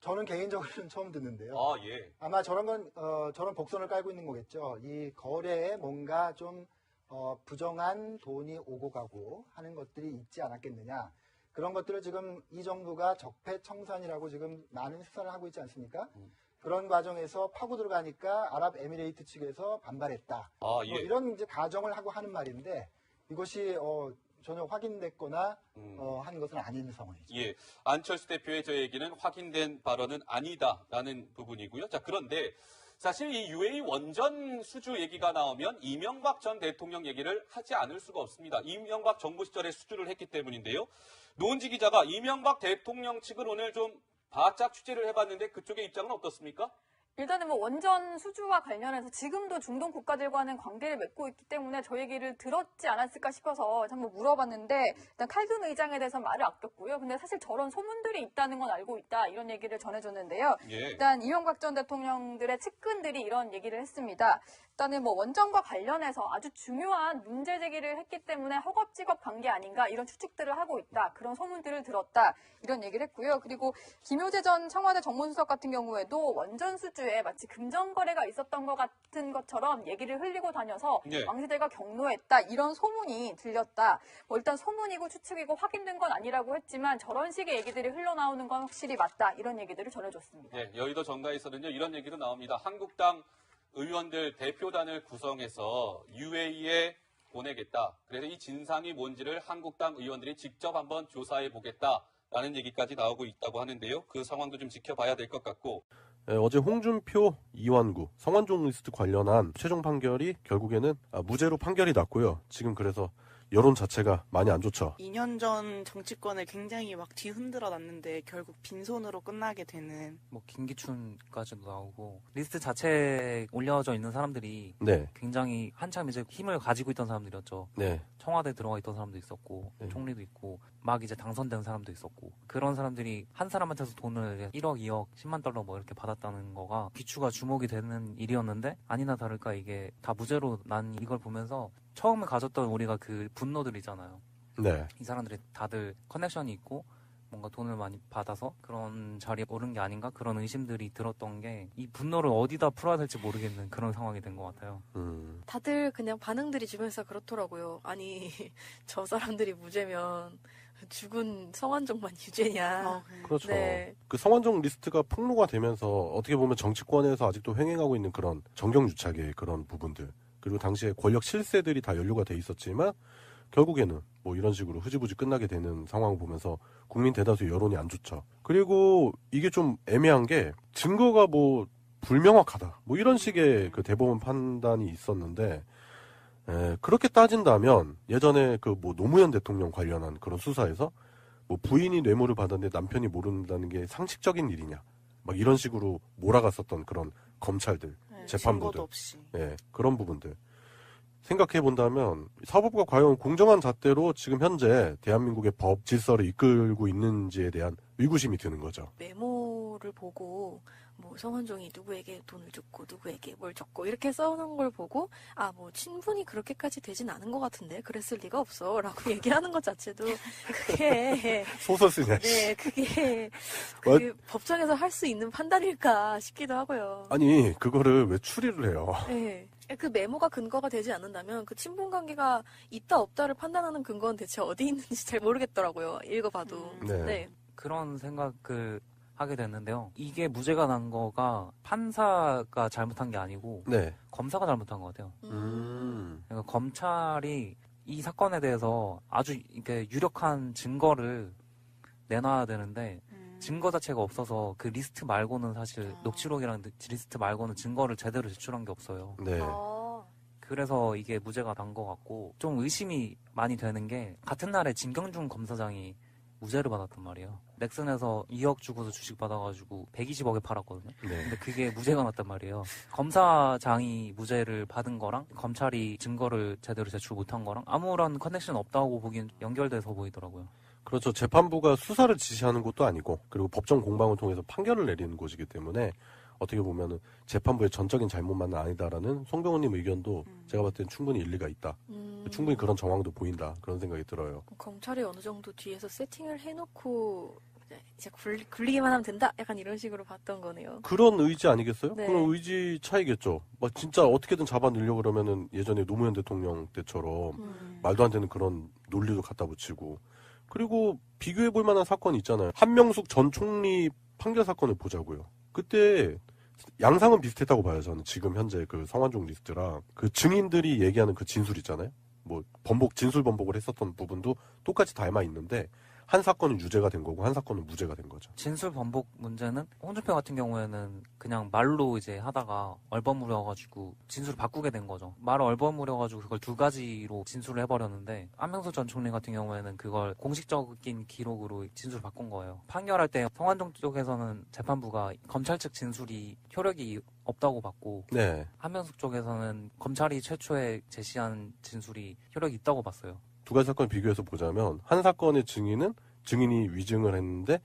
저는 개인적으로는 처음 듣는데요. 예. 아마 저런 복선을 깔고 있는 거겠죠. 이 거래에 뭔가 좀 부정한 돈이 오고 가고 하는 것들이 있지 않았겠느냐. 그런 것들을 지금 이 정부가 적폐청산이라고 지금 많은 식사를 하고 있지 않습니까? 그런 과정에서 파고 들어가니까 아랍에미레이트 측에서 반발했다. 예. 이런 이제 가정을 하고 하는 말인데 이것이 전혀 확인됐거나 한 것은 아닌 상황이죠. 예. 안철수 대표의 저 얘기는 확인된 발언은 아니다라는 부분이고요. 자, 그런데 사실 이 UAE 원전 수주 얘기가 나오면 이명박 전 대통령 얘기를 하지 않을 수가 없습니다. 이명박 정부 시절에 수주를 했기 때문인데요. 노은지 기자가 이명박 대통령 측을 오늘 좀 바짝 취재를 해봤는데 그쪽의 입장은 어떻습니까? 일단은 원전 수주와 관련해서 지금도 중동 국가들과는 관계를 맺고 있기 때문에 저 얘기를 들었지 않았을까 싶어서 한번 물어봤는데 일단 칼든 의장에 대해서 말을 아꼈고요. 근데 사실 저런 소문들이 있다는 건 알고 있다 이런 얘기를 전해줬는데요. 일단 이명박 전 대통령들의 측근들이 이런 얘기를 했습니다. 일단은 원전과 관련해서 아주 중요한 문제 제기를 했기 때문에 허겁지겁 간 게 아닌가 이런 추측들을 하고 있다. 그런 소문들을 들었다. 이런 얘기를 했고요. 그리고 김효재 전 청와대 정무수석 같은 경우에도 원전 수주에 마치 금전 거래가 있었던 것 같은 것처럼 얘기를 흘리고 다녀서 왕세대가 경로했다. 이런 소문이 들렸다. 일단 소문이고 추측이고 확인된 건 아니라고 했지만 저런 식의 얘기들이 흘러나오는 건 확실히 맞다. 이런 얘기들을 전해줬습니다. 여의도 정가에서는요. 이런 얘기도 나옵니다. 한국당 의원들 대표단을 구성해서 UAE에 보내겠다. 그래서 이 진상이 뭔지를 한국당 의원들이 직접 한번 조사해 보겠다라는 얘기까지 나오고 있다고 하는데요. 그 상황도 좀 지켜봐야 될 것 같고. 어제 홍준표, 이완구, 성완종 리스트 관련한 최종 판결이 결국에는 무죄로 판결이 났고요. 지금 그래서 여론 자체가 많이 안 좋죠. 2년 전 정치권을 굉장히 막 뒤흔들어 놨는데 결국 빈손으로 끝나게 되는. 뭐 김기춘까지도 나오고 리스트 자체에 올려져 있는 사람들이 네. 굉장히 한참 이제 힘을 가지고 있던 사람들이었죠. 네. 청와대 들어가 있던 사람도 있었고 총리도 있고 막 이제 당선된 사람도 있었고 그런 사람들이 한 사람한테서 돈을 1억, 2억, 10만 달러 뭐 이렇게 받았다는 거가 비추가 주목이 되는 일이었는데 아니나 다를까 이게 다 무죄로 난 이걸 보면서 처음에 가졌던 우리가 그 분노들이잖아요. 네. 이 사람들이 다들 커넥션이 있고 뭔가 돈을 많이 받아서 그런 자리에 오른 게 아닌가 그런 의심들이 들었던 게 이 분노를 어디다 풀어야 될지 모르겠는 그런 상황이 된 것 같아요. 다들 그냥 반응들이 주변에서 그렇더라고요. 아니 저 사람들이 무죄면 죽은 성완종만 유죄냐. 그렇죠. 네. 그 성완종 리스트가 폭로가 되면서 어떻게 보면 정치권에서 아직도 횡행하고 있는 그런 정경유착의 그런 부분들 그리고 당시에 권력 실세들이 다 연루가 돼 있었지만 결국에는 뭐 이런 식으로 흐지부지 끝나게 되는 상황을 보면서 국민 대다수의 여론이 안 좋죠. 그리고 이게 좀 애매한 게 증거가 뭐 불명확하다 뭐 이런 식의 그 대법원 판단이 있었는데 그렇게 따진다면 예전에 그 뭐 노무현 대통령 관련한 그런 수사에서 뭐 부인이 뇌물을 받았는데 남편이 모른다는 게 상식적인 일이냐 막 이런 식으로 몰아갔었던 그런 검찰들 재판부들 증거도 없이. 그런 부분들 생각해 본다면 사법부가 과연 공정한 잣대로 지금 현재 대한민국의 법 질서를 이끌고 있는지에 대한 의구심이 드는 거죠. 메모를 보고 뭐 성완종이 누구에게 돈을 줬고 누구에게 뭘 줬고 이렇게 써놓은 걸 보고 아 뭐 친분이 그렇게까지 되진 않은 것 같은데 그랬을 리가 없어라고 얘기하는 것 자체도 그게 소설 쓰냐. 네 그게 법정에서 할 수 있는 판단일까 싶기도 하고요. 아니 그거를 왜 추리를 해요? 네. 그 메모가 근거가 되지 않는다면 그 친분 관계가 있다 없다를 판단하는 근거는 대체 어디 있는지 잘 모르겠더라고요. 읽어봐도. 네. 그런 생각을 하게 됐는데요. 이게 무죄가 난 거가 판사가 잘못한 게 아니고 네. 검사가 잘못한 것 같아요. 그러니까 검찰이 이 사건에 대해서 아주 이렇게 유력한 증거를 내놔야 되는데 증거 자체가 없어서 그 리스트 말고는 사실 녹취록이랑 리스트 말고는 증거를 제대로 제출한 게 없어요. 네. 그래서 이게 무죄가 난 것 같고 좀 의심이 많이 되는 게 같은 날에 진경준 검사장이 무죄를 받았단 말이에요. 넥슨에서 2억 주고서 주식 받아가지고 120억에 팔았거든요. 네. 근데 그게 무죄가 났단 말이에요. 검사장이 무죄를 받은 거랑 검찰이 증거를 제대로 제출 못한 거랑 아무런 커넥션 없다고 보기엔 연결돼서 보이더라고요. 그렇죠. 재판부가 수사를 지시하는 것도 아니고 그리고 법정 공방을 통해서 판결을 내리는 곳이기 때문에 어떻게 보면은 재판부의 전적인 잘못만은 아니다라는 송병호님 의견도 제가 봤을 땐 충분히 일리가 있다. 충분히 그런 정황도 보인다. 그런 생각이 들어요. 검찰이 어느 정도 뒤에서 세팅을 해놓고 이제 굴리기만 하면 된다? 약간 이런 식으로 봤던 거네요. 그런 의지 아니겠어요? 네. 그런 의지 차이겠죠. 막 진짜 어떻게든 잡아내려고 그러면은 예전에 노무현 대통령 때처럼 말도 안 되는 그런 논리도 갖다 붙이고 그리고 비교해 볼 만한 사건이 있잖아요. 한명숙 전 총리 판결 사건을 보자고요. 그때 양상은 비슷했다고 봐요. 저는 지금 현재 그 성완종 리스트랑 그 증인들이 얘기하는 그 진술 있잖아요. 뭐 진술 번복을 했었던 부분도 똑같이 닮아 있는데 한 사건은 유죄가 된 거고 한 사건은 무죄가 된 거죠. 진술 번복 문제는 홍준표 같은 경우에는 그냥 말로 이제 하다가 얼버무려가지고 진술을 바꾸게 된 거죠. 말을 얼버무려가지고 그걸 두 가지로 진술을 해버렸는데 한명숙 전 총리 같은 경우에는 그걸 공식적인 기록으로 진술을 바꾼 거예요. 판결할 때 성완종 쪽에서는 재판부가 검찰 측 진술이 효력이 없다고 봤고 네. 한명숙 쪽에서는 검찰이 최초에 제시한 진술이 효력이 있다고 봤어요. 두 가지 사건을 비교해서 보자면 한 사건의 증인은 증인이 위증을 했는데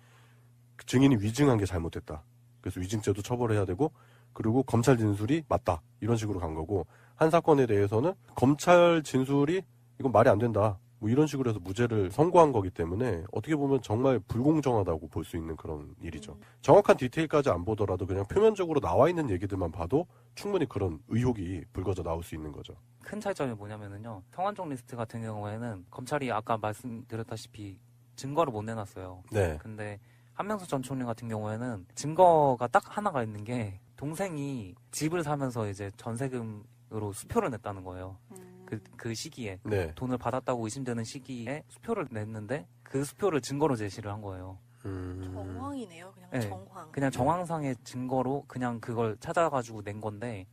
그 증인이 위증한 게 잘못됐다. 그래서 위증죄도 처벌해야 되고 그리고 검찰 진술이 맞다. 이런 식으로 간 거고 한 사건에 대해서는 검찰 진술이 이건 말이 안 된다. 뭐 이런 식으로 해서 무죄를 선고한 거기 때문에 어떻게 보면 정말 불공정하다고 볼 수 있는 그런 일이죠. 정확한 디테일까지 안 보더라도 그냥 표면적으로 나와 있는 얘기들만 봐도 충분히 그런 의혹이 불거져 나올 수 있는 거죠. 큰 차이점이 뭐냐면은요. 성완종 리스트 같은 경우에는 검찰이 아까 말씀드렸다시피 증거를 못 내놨어요. 네. 근데 한명숙 전 총리 같은 경우에는 증거가 딱 하나가 있는 게 동생이 집을 사면서 이제 전세금으로 수표를 냈다는 거예요. 그 시기에 네. 돈을 받았다고 의심되는 시기에 수표를 냈는데 그 수표를 증거로 제시를 한 거예요. 정황이네요. 그냥 네, 정황. 그냥 정황상의 증거로 그냥 그걸 찾아가지고 낸 건데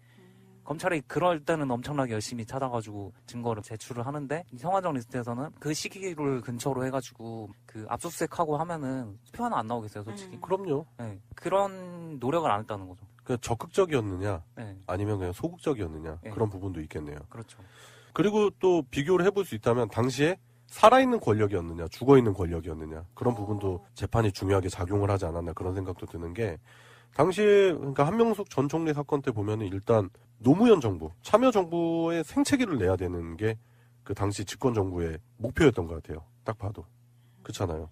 검찰이 그럴 때는 엄청나게 열심히 찾아가지고 증거를 제출을 하는데 이 성완종 리스트에서는 그 시기를 근처로 해가지고 그 압수수색하고 하면은 표 하나 안 나오겠어요, 솔직히. 그럼요. 네, 그런 노력을 안 했다는 거죠. 그 적극적이었느냐, 네. 아니면 그냥 소극적이었느냐 네. 그런 부분도 있겠네요. 그렇죠. 그리고 또 비교를 해볼 수 있다면 당시에 살아있는 권력이었느냐, 죽어있는 권력이었느냐 그런 부분도 재판이 중요하게 작용을 하지 않았나 그런 생각도 드는 게 당시에 그러니까 한명숙 전 총리 사건 때 보면은 일단 노무현 정부, 참여정부의 생채기를 내야 되는 게 그 당시 집권 정부의 목표였던 것 같아요. 딱 봐도. 그렇잖아요.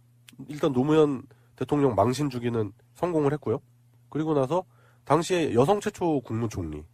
일단 노무현 대통령 망신 주기는 성공을 했고요. 그리고 나서 당시에 여성 최초 국무총리,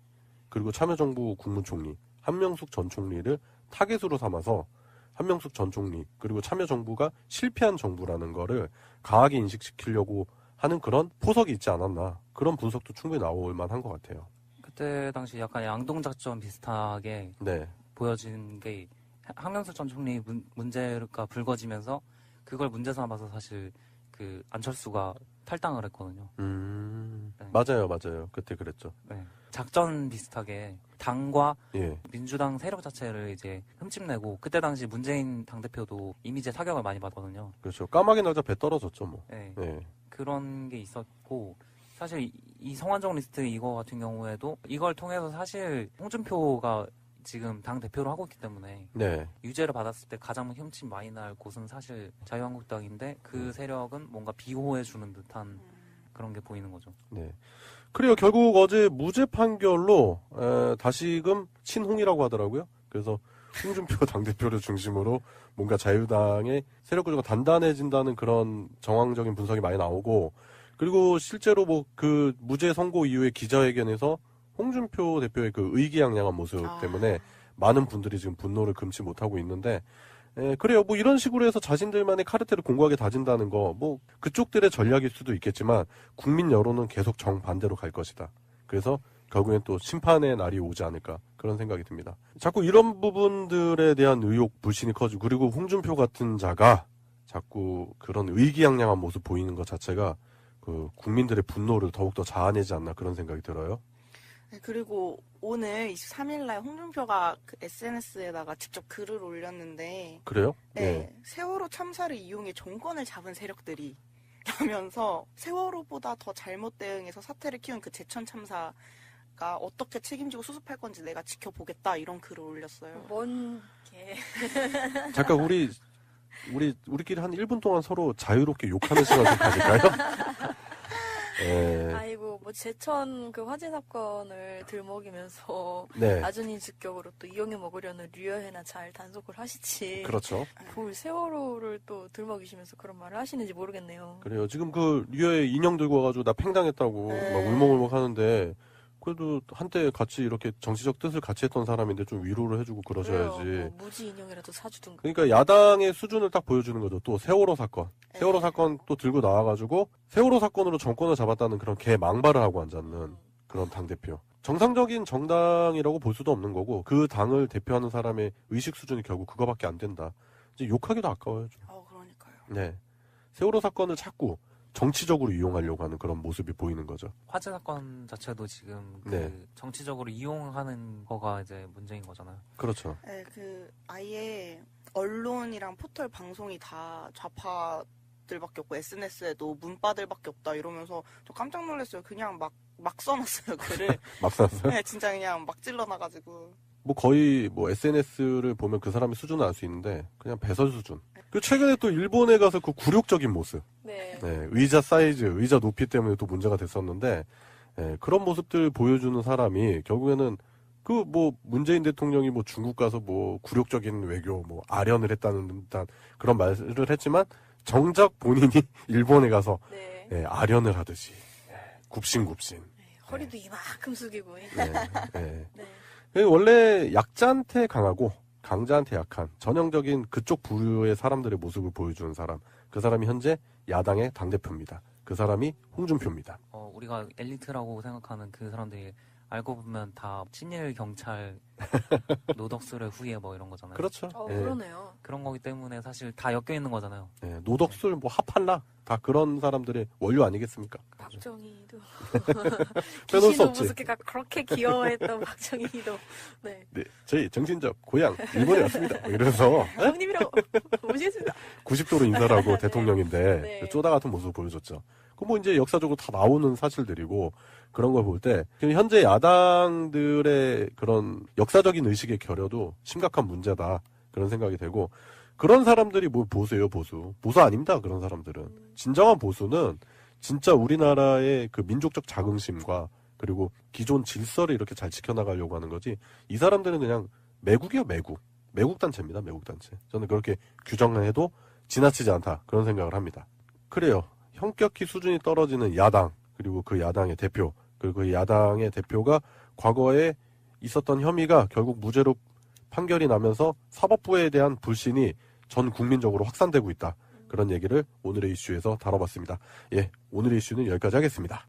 그리고 참여정부 국무총리, 한명숙 전 총리를 타겟으로 삼아서 한명숙 전 총리, 그리고 참여정부가 실패한 정부라는 거를 강하게 인식시키려고 하는 그런 포석이 있지 않았나. 그런 분석도 충분히 나올 만한 것 같아요. 그때 당시 약간 양동작전 비슷하게 네. 보여진 게 한명숙 전 총리 문제가 불거지면서 그걸 문제 삼아서 사실 그 안철수가 탈당을 했거든요. 네. 맞아요. 그때 그랬죠. 네. 작전 비슷하게 당과 예. 민주당 세력 자체를 이제 흠집내고 그때 당시 문재인 당대표도 이미지에 타격을 많이 받거든요. 그렇죠. 까마귀 날자 배 떨어졌죠, 뭐. 네. 예. 그런 게 있었고 사실 이 성완종 리스트 이거 같은 경우에도 이걸 통해서 사실 홍준표가 지금 당 대표를 하고 있기 때문에 네. 유죄를 받았을 때 가장 흠집 많이 날 곳은 사실 자유한국당인데 그 세력은 뭔가 비호해주는 듯한 그런 게 보이는 거죠. 네. 그래요. 결국 어제 무죄 판결로 다시금 친홍이라고 하더라고요. 그래서 홍준표 당대표를 중심으로 뭔가 자유당의 세력 구조가 단단해진다는 그런 정황적인 분석이 많이 나오고, 그리고 실제로 뭐 그 무죄 선고 이후에 기자회견에서 홍준표 대표의 그 의기양양한 모습 때문에 많은 분들이 지금 분노를 금치 못하고 있는데, 그래요. 뭐 이런 식으로 해서 자신들만의 카르텔을 공고하게 다진다는 거, 뭐 그쪽들의 전략일 수도 있겠지만 국민 여론은 계속 정반대로 갈 것이다. 그래서 결국엔 또 심판의 날이 오지 않을까 그런 생각이 듭니다. 자꾸 이런 부분들에 대한 의혹 불신이 커지고, 그리고 홍준표 같은 자가 자꾸 그런 의기양양한 모습 보이는 것 자체가 그 국민들의 분노를 더욱더 자아내지 않나 그런 생각이 들어요. 네, 그리고 오늘 23일날 홍준표가 그 SNS에다가 직접 글을 올렸는데, 그래요? 네, 세월호 참사를 이용해 정권을 잡은 세력들이 라면서 세월호보다 더 잘못 대응해서 사태를 키운 그 제천 참사가 어떻게 책임지고 수습할 건지 내가 지켜보겠다 이런 글을 올렸어요. 뭔 개. 잠깐 우리끼리 한 1분 동안 서로 자유롭게 욕하는 시간 좀 가질까요? 아이고, 뭐 제천 그 화재 사건을 들먹이면서 네. 나중인 직격으로 또 이용해 먹으려는 류여해나 잘 단속을 하시지. 그렇죠. 뭘 세월호를 또 들먹이시면서 그런 말을 하시는지 모르겠네요. 그래요. 지금 그 류의 인형 들고 와가지고 나 팽당했다고 막 울먹울먹 하는데, 그래도 한때 같이 이렇게 정치적 뜻을 같이 했던 사람인데 좀 위로를 해주고 그러셔야지. 그래요. 뭐 무지 인형이라도 사주든가. 그러니까 야당의 수준을 딱 보여주는 거죠. 또 세월호 사건. 세월호 사건 또 들고 나와가지고 세월호 사건으로 정권을 잡았다는 그런 개 망발을 하고 앉았는 그런 당대표. 정상적인 정당이라고 볼 수도 없는 거고, 그 당을 대표하는 사람의 의식 수준이 결국 그거밖에 안 된다. 이제 욕하기도 아까워요. 좀. 그러니까요. 네. 세월호 사건을 자꾸 정치적으로 이용하려고 하는 그런 모습이 보이는 거죠. 화재 사건 자체도 지금 그 네. 정치적으로 이용하는 거가 이제 문제인 거잖아요. 그렇죠. 네, 그 아예 언론이랑 포털 방송이 다 좌파들밖에 없고 SNS에도 문바들밖에 없다 이러면서 저 깜짝 놀랐어요. 그냥 막 써놨어요, 글을. 막 써놨어요? 네, 진짜 그냥 막 찔러놔가지고. 뭐 거의 뭐 SNS를 보면 그 사람의 수준을 알 수 있는데 그냥 배설 수준. 그 최근에 또 일본에 가서 그 굴욕적인 모습. 네. 네, 의자 사이즈, 의자 높이 때문에 또 문제가 됐었는데, 그런 모습들 보여주는 사람이 결국에는 그 뭐 문재인 대통령이 뭐 중국 가서 뭐 굴욕적인 외교 뭐 아련을 했다는 듯한 그런 말을 했지만 정작 본인이 일본에 가서 아련을 하듯이 굽신굽신. 허리도 이만큼 숙이고. 원래 약자한테 강하고 강자한테 약한 전형적인 그쪽 부류의 사람들의 모습을 보여주는 사람, 그 사람이 현재 야당의 당대표입니다. 그 사람이 홍준표입니다. 우리가 엘리트라고 생각하는 그 사람들이 알고 보면 다 친일 경찰 노덕술의 후예 뭐 이런 거잖아요. 그렇죠. 그러네요. 그런 거기 때문에 사실 다 엮여 있는 거잖아요. 네, 노덕술, 뭐 하팔라 다 그런 사람들의 원료 아니겠습니까? 박정희도 빼놓을 수 없지. 모습가 그렇게 귀여워했던 박정희도 네. 네, 저희 정신적 고향 일본에 왔습니다. 뭐 이러면서 형님이라고 모시겠습니다. 90도로 인사를 하고 대통령인데 네. 쪼다 같은 모습을 보여줬죠. 그 뭐 이제 역사적으로 다 나오는 사실들이고 그런 걸 볼 때 현재 야당들의 그런 역사적인 의식의 결여도 심각한 문제다 그런 생각이 되고 그런 사람들이 뭐 보수예요 보수 아닙니다. 그런 사람들은 진정한 보수는 진짜 우리나라의 그 민족적 자긍심과 그리고 기존 질서를 이렇게 잘 지켜나가려고 하는 거지 이 사람들은 그냥 매국이요 매국 단체입니다. 매국 단체. 저는 그렇게 규정해도 지나치지 않다 그런 생각을 합니다. 그래요. 형격히 수준이 떨어지는 야당 그리고 그 야당의 대표 그리고 그 야당의 대표가 과거에 있었던 혐의가 결국 무죄로 판결이 나면서 사법부에 대한 불신이 전 국민적으로 확산되고 있다. 그런 얘기를 오늘의 이슈에서 다뤄봤습니다. 예, 오늘의 이슈는 여기까지 하겠습니다.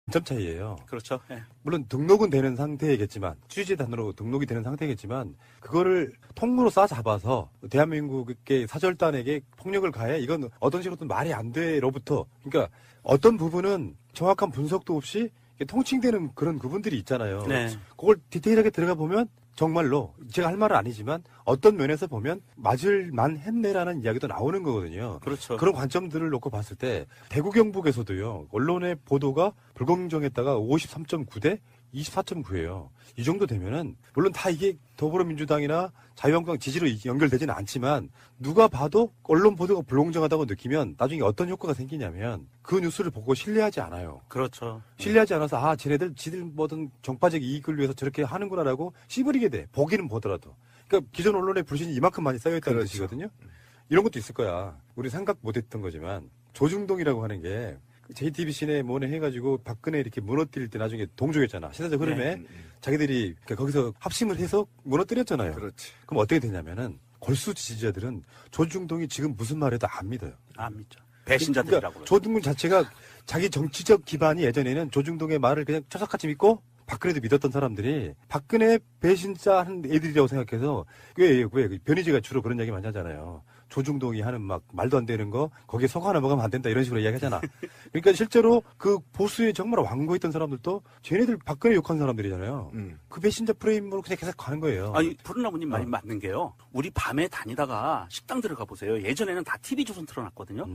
점 차이예요. 그렇죠. 예. 물론 등록은 되는 상태이겠지만 취재단으로 등록이 되는 상태겠지만 그거를 통으로 싸잡아서 대한민국의 사절단에게 폭력을 가해 이건 어떤 식으로든 말이 안 돼로부터 그러니까 어떤 부분은 정확한 분석도 없이 통칭되는 그런 부분들이 있잖아요. 네. 그걸 디테일하게 들어가 보면 정말로 제가 할 말은 아니지만 어떤 면에서 보면 맞을 만했네라는 이야기도 나오는 거거든요. 그렇죠. 그런 관점들을 놓고 봤을 때 대구 경북에서도요. 언론의 보도가 불공정했다가 53.9 대 24.9예요. 이 정도 되면은 물론 다 이게 더불어민주당이나 자유한국당 지지로 연결되지는 않지만 누가 봐도 언론 보도가 불공정하다고 느끼면 나중에 어떤 효과가 생기냐면 그 뉴스를 보고 신뢰하지 않아요. 그렇죠. 신뢰하지 않아서 쟤네들 지들 뭐든 정파적 이익을 위해서 저렇게 하는구나라고 씨부리게 돼. 보기는 보더라도. 그러니까 기존 언론의 불신이 이만큼 많이 쌓여있다는 그렇죠. 뜻이거든요. 이런 것도 있을 거야. 우리 생각 못했던 거지만 조중동이라고 하는 게 JTBC네 뭐네 해가지고 박근혜 이렇게 무너뜨릴 때 나중에 동조했잖아. 시대적 흐름에 자기들이 거기서 합심을 해서 무너뜨렸잖아요. 그렇지. 그럼 어떻게 되냐면은 골수 지지자들은 조중동이 지금 무슨 말해도 안 믿어요. 안 믿죠. 배신자들이라고 그러니까 조중동 자체가 자기 정치적 기반이 예전에는 조중동의 말을 그냥 초석같이 믿고 박근혜도 믿었던 사람들이 박근혜 배신자 하는 애들이라고 생각해서 왜 변희재가 주로 그런 이야기 많이 하잖아요. 조중동이 하는 막 말도 안 되는 거 거기에 속아 넘어가면 안 된다 이런 식으로 이야기하잖아. 그러니까 실제로 그 보수에 정말 완고했던 사람들도 쟤네들 박근혜 욕한 사람들이잖아요. 그 배신자 프레임으로 그냥 계속 가는 거예요. 아니 푸른나무님 말이 맞는 게요. 우리 밤에 다니다가 식당 들어가 보세요. 예전에는 다 TV조선 틀어놨거든요.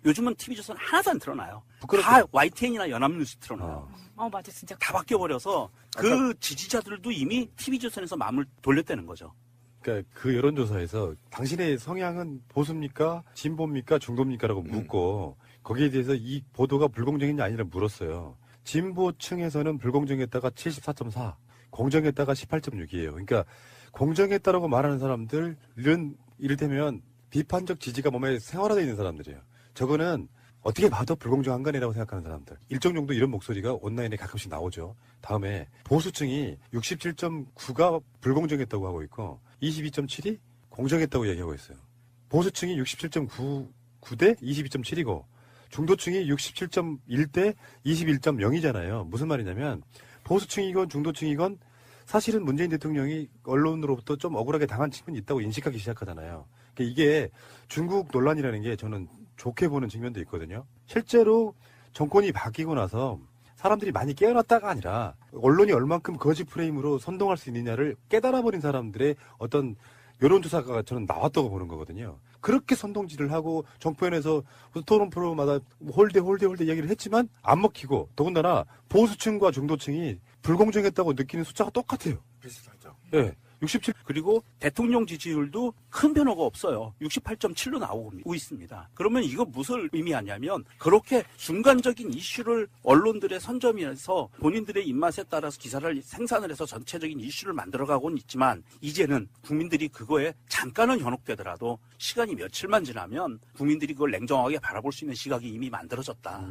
요즘은 TV조선 하나도 안 틀어놔요. 다 YTN이나 연합뉴스 틀어놔요. 맞아, 진짜. 다 바뀌어버려서 그 지지자들도 이미 TV조선에서 마음을 돌렸다는 거죠. 그러니까 그 여론조사에서 당신의 성향은 보수입니까? 진보입니까? 중도입니까?라고 묻고 거기에 대해서 이 보도가 불공정했냐 아니냐 물었어요. 진보층에서는 불공정했다가 74.4, 공정했다가 18.6이에요. 그러니까 공정했다라고 말하는 사람들은 이를테면 비판적 지지가 몸에 생활화되어 있는 사람들이에요. 저거는 어떻게 봐도 불공정한 거네라고 생각하는 사람들. 일정 정도 이런 목소리가 온라인에 가끔씩 나오죠. 다음에 보수층이 67.9가 불공정했다고 하고 있고 22.7이 공정했다고 얘기하고 있어요. 보수층이 67.9 대 22.7이고 중도층이 67.1 대 21.0이잖아요. 무슨 말이냐면 보수층이건 중도층이건 사실은 문재인 대통령이 언론으로부터 좀 억울하게 당한 측면이 있다고 인식하기 시작하잖아요. 그러니까 이게 중국 논란이라는 게 저는 좋게 보는 측면도 있거든요. 실제로 정권이 바뀌고 나서 사람들이 많이 깨어났다가 아니라 언론이 얼만큼 거짓 프레임으로 선동할 수 있느냐를 깨달아버린 사람들의 어떤 여론조사가 저는 나왔다고 보는 거거든요. 그렇게 선동질을 하고 정권에서 토론 프로마다 홀대 얘기를 했지만 안 먹히고 더군다나 보수층과 중도층이 불공정했다고 느끼는 숫자가 똑같아요. 비슷하죠. 예. 67. 그리고 대통령 지지율도 큰 변화가 없어요. 68.7로 나오고 있습니다. 그러면 이거 무슨 의미하냐면 그렇게 순간적인 이슈를 언론들의 선점에서 본인들의 입맛에 따라서 기사를 생산을 해서 전체적인 이슈를 만들어가고는 있지만 이제는 국민들이 그거에 잠깐은 현혹되더라도 시간이 며칠만 지나면 국민들이 그걸 냉정하게 바라볼 수 있는 시각이 이미 만들어졌다.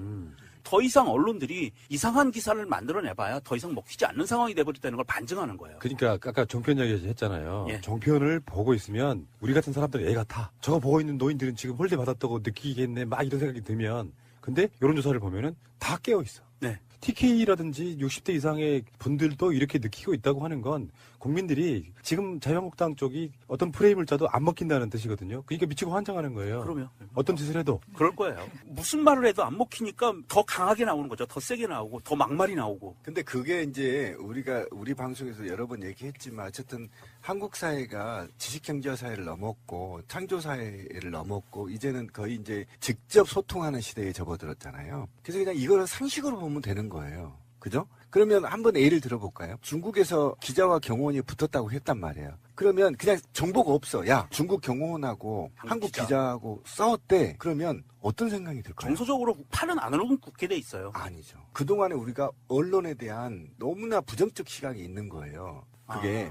더 이상 언론들이 이상한 기사를 만들어내봐야 더 이상 먹히지 않는 상황이 돼버렸다는 걸 반증하는 거예요. 그러니까 아까 종편 이야기 했잖아요. 예. 종편을 보고 있으면 우리 같은 사람들은 애 같아. 저거 보고 있는 노인들은 지금 홀대 받았다고 느끼겠네. 막 이런 생각이 들면. 근데 여론조사를 보면은 다 깨어 있어. 네. TK라든지 60대 이상의 분들도 이렇게 느끼고 있다고 하는 건 국민들이 지금 자유한국당 쪽이 어떤 프레임을 짜도 안 먹힌다는 뜻이거든요. 그러니까 미치고 환장하는 거예요. 그럼요. 어떤 짓을 해도. 그럴 거예요. 무슨 말을 해도 안 먹히니까 더 강하게 나오는 거죠. 더 세게 나오고 더 막말이 나오고. 근데 그게 이제 우리 방송에서 여러 번 얘기했지만 어쨌든 한국 사회가 지식경제 사회를 넘었고 창조 사회를 넘었고 이제는 거의 이제 직접 소통하는 시대에 접어들었잖아요. 그래서 그냥 이거는 상식으로 보면 되는 거예요. 그죠? 그러면 한번 예를 들어볼까요? 중국에서 기자와 경호원이 붙었다고 했단 말이에요. 그러면 그냥 정보가 없어. 야, 중국 경호원하고 한국 기자하고 싸웠대. 그러면 어떤 생각이 들까요? 정서적으로 팔은 안으로 굳게 돼 있어요. 아니죠. 그동안에 우리가 언론에 대한 너무나 부정적 시각이 있는 거예요. 그게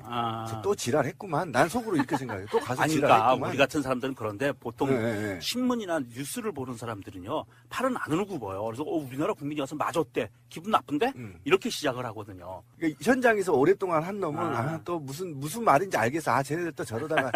또 지랄했구만. 난 속으로 이렇게 생각해요. 또 가서 아니, 그러니까 지랄했구만. 우리 같은 사람들은 그런데 보통 네. 신문이나 뉴스를 보는 사람들은요 팔은 안으로 굽어요. 그래서 우리나라 국민이 와서 맞았대. 기분 나쁜데? 이렇게 시작을 하거든요. 그러니까 현장에서 오랫동안 한 놈은 또 무슨 말인지 알겠어. 쟤네들 또 저러다가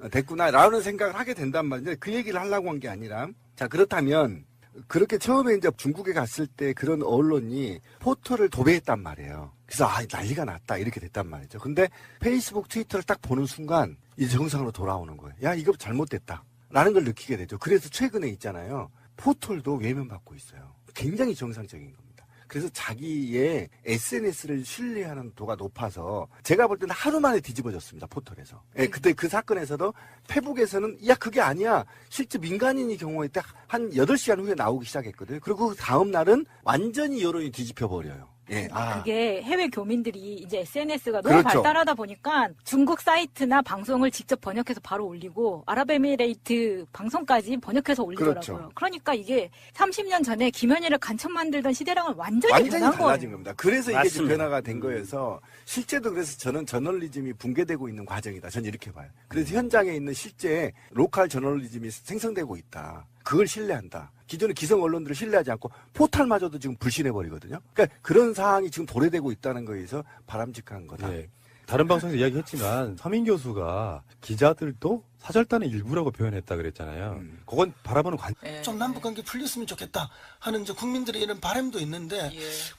됐구나 라는 생각을 하게 된단 말이죠. 그 얘기를 하려고 한 게 아니라 자 그렇다면 그렇게 처음에 이제 중국에 갔을 때 그런 언론이 포털을 도배했단 말이에요. 그래서 난리가 났다 이렇게 됐단 말이죠. 근데 페이스북, 트위터를 딱 보는 순간 이제 정상으로 돌아오는 거예요. 야 이거 잘못됐다 라는 걸 느끼게 되죠. 그래서 최근에 있잖아요. 포털도 외면받고 있어요. 굉장히 정상적인 겁니다. 그래서 자기의 SNS를 신뢰하는 도가 높아서 제가 볼 때는 하루 만에 뒤집어졌습니다. 포털에서. 예, 그때 그 사건에서도 페북에서는 야 그게 아니야. 실제 민간인이 경호할 때 한 8시간 후에 나오기 시작했거든요. 그리고 그 다음 날은 완전히 여론이 뒤집혀 버려요. 예, 그게 해외 교민들이 이제 SNS가 너무 그렇죠. 발달하다 보니까 중국 사이트나 방송을 직접 번역해서 바로 올리고 아랍에미레이트 방송까지 번역해서 올리더라고요. 그렇죠. 그러니까 이게 30년 전에 김현희를 간첩 만들던 시대랑은 완전히 변한 달라진 거예요. 겁니다. 그래서 이게 지금 맞습니다. 변화가 된 거여서 실제도 그래서 저는 저널리즘이 붕괴되고 있는 과정이다. 저는 이렇게 봐요. 그래서 현장에 있는 실제 로컬 저널리즘이 생성되고 있다. 그걸 신뢰한다. 기존의 기성 언론들을 신뢰하지 않고 포털마저도 지금 불신해버리거든요. 그러니까 그런 상황이 지금 도래되고 있다는 거에서 바람직한 거다. 네. 다른 방송에서 이야기했지만 서민 교수가 기자들도 사절단의 일부라고 표현했다 그랬잖아요. 그건 바라보는 좀 남북관계 풀렸으면 좋겠다 하는 이제 국민들의 이런 바람도 있는데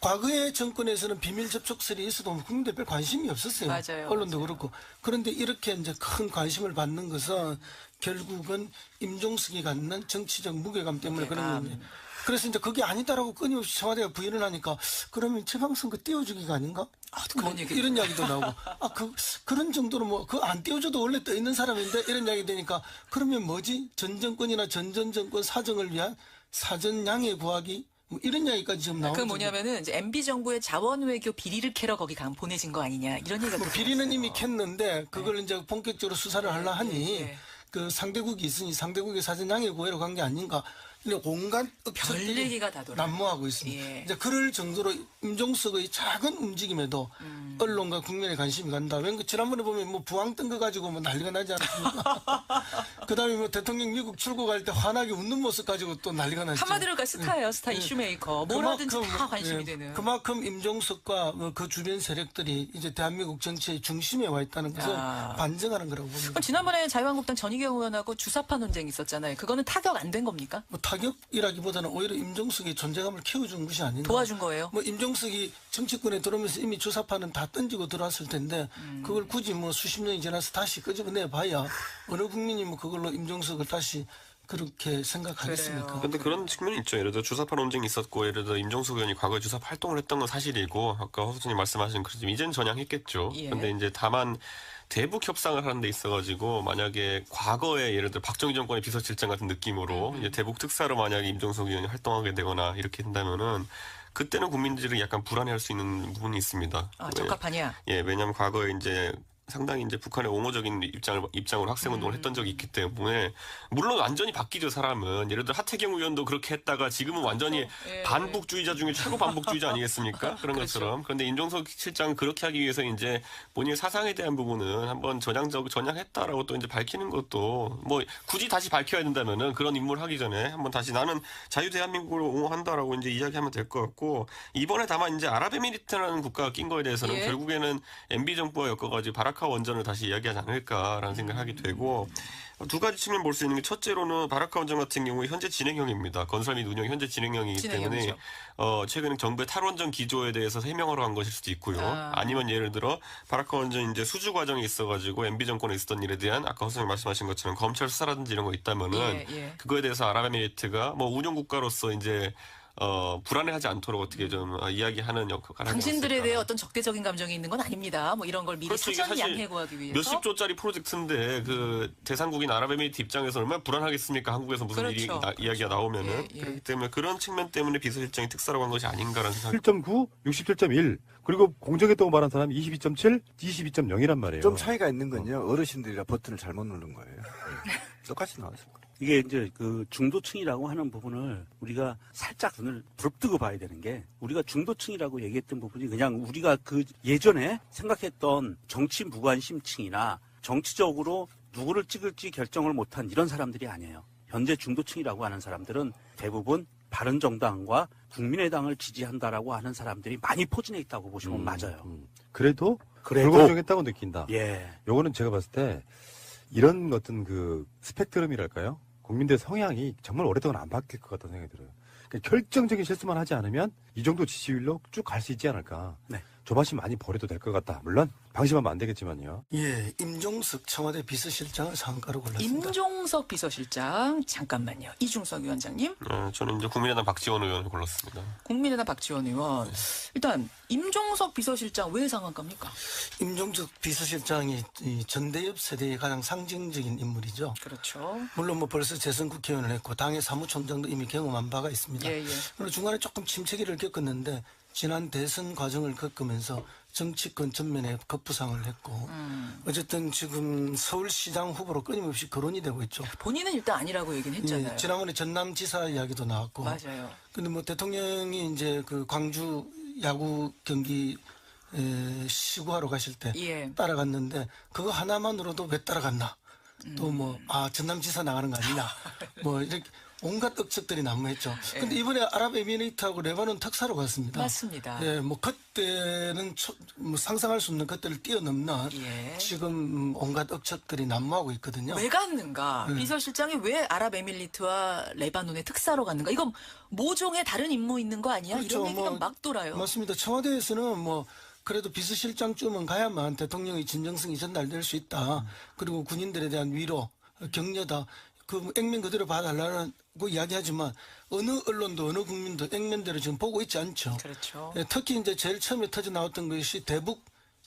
과거의 정권에서는 비밀 접촉설이 있어도 국민들 별 관심이 없었어요. 맞아요. 언론도 그렇고. 그런데 이렇게 이제 큰 관심을 받는 것은 결국은 임종석이 갖는 정치적 무게감 때문에 그런 건데. 그래서 이제 그게 아니다라고 끊임없이 청와대가 부인을 하니까 그러면 지방선거 띄워주기가 아닌가? 그런 얘기 이런 이야기도 나오고 그런 정도로 뭐 그 안 띄워줘도 원래 떠 있는 사람인데 이런 이야기 되니까 그러면 뭐지? 전 정권이나 전 정권 사정을 위한 사전 양해 구하기 뭐 이런 이야기까지 지금 나오고. 그 뭐냐면은 이제 MB 정부의 자원 외교 비리를 캐러 거기 보내진 거 아니냐 이런 얘기가 뭐 비리는 이미 캤는데 그걸 이제 본격적으로 수사를 하려 하니 그 상대국이 있으니 상대국의 사전 양해 구하러 간 게 아닌가. 온갖 별 얘기가 다 돌아요. 난무하고 있습니다. 이제 그럴 정도로 임종석의 작은 움직임에도 언론과 국민의 관심이 간다. 왠가 지난번에 보면 뭐 부항 뜬 거 가지고 뭐 난리가 나지 않았습니까? 그다음에 뭐 대통령 미국 출국할 때 환하게 웃는 모습 가지고 또 난리가 났죠. 한마디로 스타예요. 스타 이슈메이커. 뭘 하든지 다 관심이 예, 되는. 그만큼 임종석과 그 주변 세력들이 이제 대한민국 정치의 중심에 와 있다는 것을 반증하는 거라고 봅니다. 그럼 지난번에 자유한국당 전희경 의원하고 주사파 논쟁이 있었잖아요. 그거는 타격 안 된 겁니까? 뭐 타격이라기보다는 오히려 임종석의 존재감을 키워준 것이 아닌가. 도와준 거예요? 뭐 임종석이 정치권에 들어오면서 이미 주사파는 다 던지고 들어왔을 텐데 그걸 굳이 뭐 수십 년이 지나서 다시 끄집어내 봐야 어느 국민이 뭐 그걸로 임종석을 다시 그렇게 생각하겠습니까? 근데 그런 측면이 있죠. 예를 들어 주사파 논쟁이 있었고, 예를 들어 임종석 의원이 과거에 주사파 활동을 했던 건 사실이고, 아까 허 소장님 말씀하신 그렇지만 이제는 전향했겠죠. 근데 이제 다만 대북 협상을 하는 데 있어가지고 만약에 과거에 예를 들어 박정희 정권의 비서실장 같은 느낌으로 이제 대북 특사로 만약에 임종석 의원이 활동하게 되거나 이렇게 된다면은 그때는 국민들이 약간 불안해할 수 있는 부분이 있습니다. 적합하냐? 예, 왜냐하면 과거에 이제 상당히 이제 북한의 옹호적인 입장으로 학생운동을 했던 적이 있기 때문에 물론 완전히 바뀌죠 사람은. 예를 들어 하태경 의원도 그렇게 했다가 지금은 완전히 반북주의자 중에 최고 반북주의자 아니겠습니까? 그런 것처럼. 그런데 임종석 실장은 그렇게 하기 위해서 이제 본인의 사상에 대한 부분은 한번 전향했다라고 또 이제 밝히는 것도 뭐 굳이 다시 밝혀야 된다면은 그런 인물 하기 전에 한번 다시 나는 자유대한민국을 옹호한다라고 이제 이야기하면 될 것 같고, 이번에 다만 이제 아랍에미리트라는 국가가 낀 거에 대해서는 결국에는 MB 정부와 엮어가지고 바라카 원전을 다시 이야기하지 않을까라는 생각을 하게 되고, 두 가지 측면 볼 수 있는 게 첫째로는 바라카 원전 같은 경우에 현재 진행형입니다. 건설 및 운영 현재 진행형이기 때문에 최근에 정부의 탈원전 기조에 대해서 해명하러 간 것일 수도 있고요. 아니면 예를 들어 바라카 원전 이제 수주 과정에 있어가지고 MB 정권에 있었던 일에 대한 아까 허수님 말씀하신 것처럼 검찰 수사라든지 이런 거 있다면은 그거에 대해서 아랍에미리트가 뭐 운영 국가로서 이제 불안해하지 않도록 어떻게 좀 이야기하는 역할을 당신들에 대해 어떤 적대적인 감정이 있는 건 아닙니다. 뭐 이런 걸 미리 그렇죠. 사전에 양해구하기 위해서. 몇십 조짜리 프로젝트인데 그 대상국인 아랍에미리트 입장에서 얼마나 불안하겠습니까? 한국에서 무슨 이야기가 나오면은. 그렇기 때문에 그런 측면 때문에 비서실장이 특사라고 한 것이 아닌가라는 생각이 7.9, 67.1 그리고 공정했다고 말한 사람이 22.7, 22.0이란 말이에요. 좀 차이가 있는 건요. 어르신들이라 버튼을 잘못 누른 거예요. 똑같이 나왔을 거예요. 이게 이제 그 중도층이라고 하는 부분을 우리가 살짝 눈을 부릅뜨고 봐야 되는 게, 우리가 중도층이라고 얘기했던 부분이 그냥 우리가 그 예전에 생각했던 정치 무관심층이나 정치적으로 누구를 찍을지 결정을 못한 이런 사람들이 아니에요. 현재 중도층이라고 하는 사람들은 대부분 바른정당과 국민의당을 지지한다라고 하는 사람들이 많이 포진해 있다고 보시면 맞아요. 그래도 불공정했다고 느낀다. 예. 요거는 제가 봤을 때 이런 어떤 그 스펙트럼이랄까요? 국민들의 성향이 정말 오랫동안 안 바뀔 것 같다는 생각이 들어요. 그러니까 결정적인 실수만 하지 않으면 이 정도 지지율로 쭉 갈 수 있지 않을까. 조바심 많이 버려도 될 것 같다. 물론 방심하면 안 되겠지만요. 예, 임종석 청와대 비서실장을 상가로 골랐습니다. 임종석 비서실장, 잠깐만요. 이중석 위원장님. 저는 이제 국민의당 박지원 의원을 골랐습니다. 국민의당 박지원 의원. 일단 임종석 비서실장 왜 상한가입니까? 임종석 비서실장이 이 전대협 세대의 가장 상징적인 인물이죠. 그렇죠. 물론 뭐 벌써 재선 국회의원을 했고 당의 사무총장도 이미 경험한 바가 있습니다. 그리고 중간에 조금 침체기를 겪었는데 지난 대선 과정을 겪으면서 정치권 전면에 급부상을 했고 어쨌든 지금 서울시장 후보로 끊임없이 거론이 되고 있죠. 본인은 일단 아니라고 얘기는 했잖아요. 예, 지난번에 전남지사 이야기도 나왔고. 맞아요. 근데 뭐 대통령이 이제 그 광주 야구 경기 시구하러 가실 때 따라갔는데 그거 하나만으로도 왜 따라갔나? 또 뭐 전남지사 나가는 거 아니냐? 뭐 이렇게 온갖 억측들이 난무했죠. 근데 이번에 아랍에미리트하고 레바논 특사로 갔습니다. 맞습니다. 예, 뭐 그때는 뭐 상상할 수 없는 것들을 뛰어넘는 지금 온갖 억측들이 난무하고 있거든요. 왜 갔는가? 비서실장이 왜 아랍에미리트와 레바논의 특사로 갔는가? 이건 모종의 다른 임무 있는 거 아니야? 그렇죠. 이런 얘기가 뭐, 막 돌아요. 맞습니다. 청와대에서는 뭐 그래도 비서실장쯤은 가야만 대통령의 진정성이 전달될 수 있다. 그리고 군인들에 대한 위로, 격려다. 그 액면 그대로 봐달라고 이야기하지만 어느 언론도 어느 국민도 액면대로 지금 보고 있지 않죠. 그렇죠. 예, 특히 이제 제일 처음에 터져 나왔던 것이 대북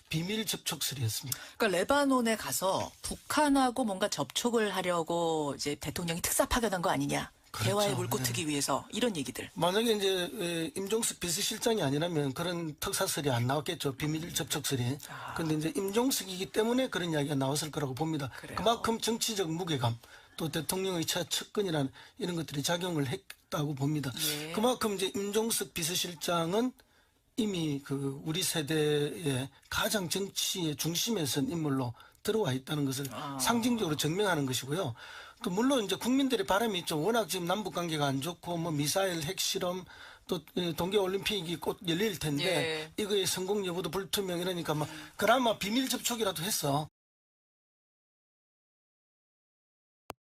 비밀 접촉설이었습니다. 그러니까 레바논에 가서 북한하고 뭔가 접촉을 하려고 이제 대통령이 특사 파견한 거 아니냐? 그렇죠. 대화의 물꼬 트기 위해서 이런 얘기들. 만약에 이제 임종석 비서실장이 아니라면 그런 특사설이 안 나왔겠죠. 비밀 접촉설이. 그런데 이제 임종석이기 때문에 그런 이야기가 나왔을 거라고 봅니다. 그만큼 정치적 무게감, 또 대통령의 측근이라는 이런 것들이 작용을 했다고 봅니다. 그만큼 이제 임종석 비서실장은 이미 그 우리 세대의 가장 정치의 중심에 선 인물로 들어와 있다는 것을 상징적으로 증명하는 것이고요. 또 물론 이제 국민들의 바람이 있죠. 워낙 지금 남북 관계가 안 좋고 뭐 미사일 핵실험 또 동계올림픽이 곧 열릴 텐데 이거의 성공 여부도 불투명 이러니까 막 그나마 비밀 접촉이라도 했어.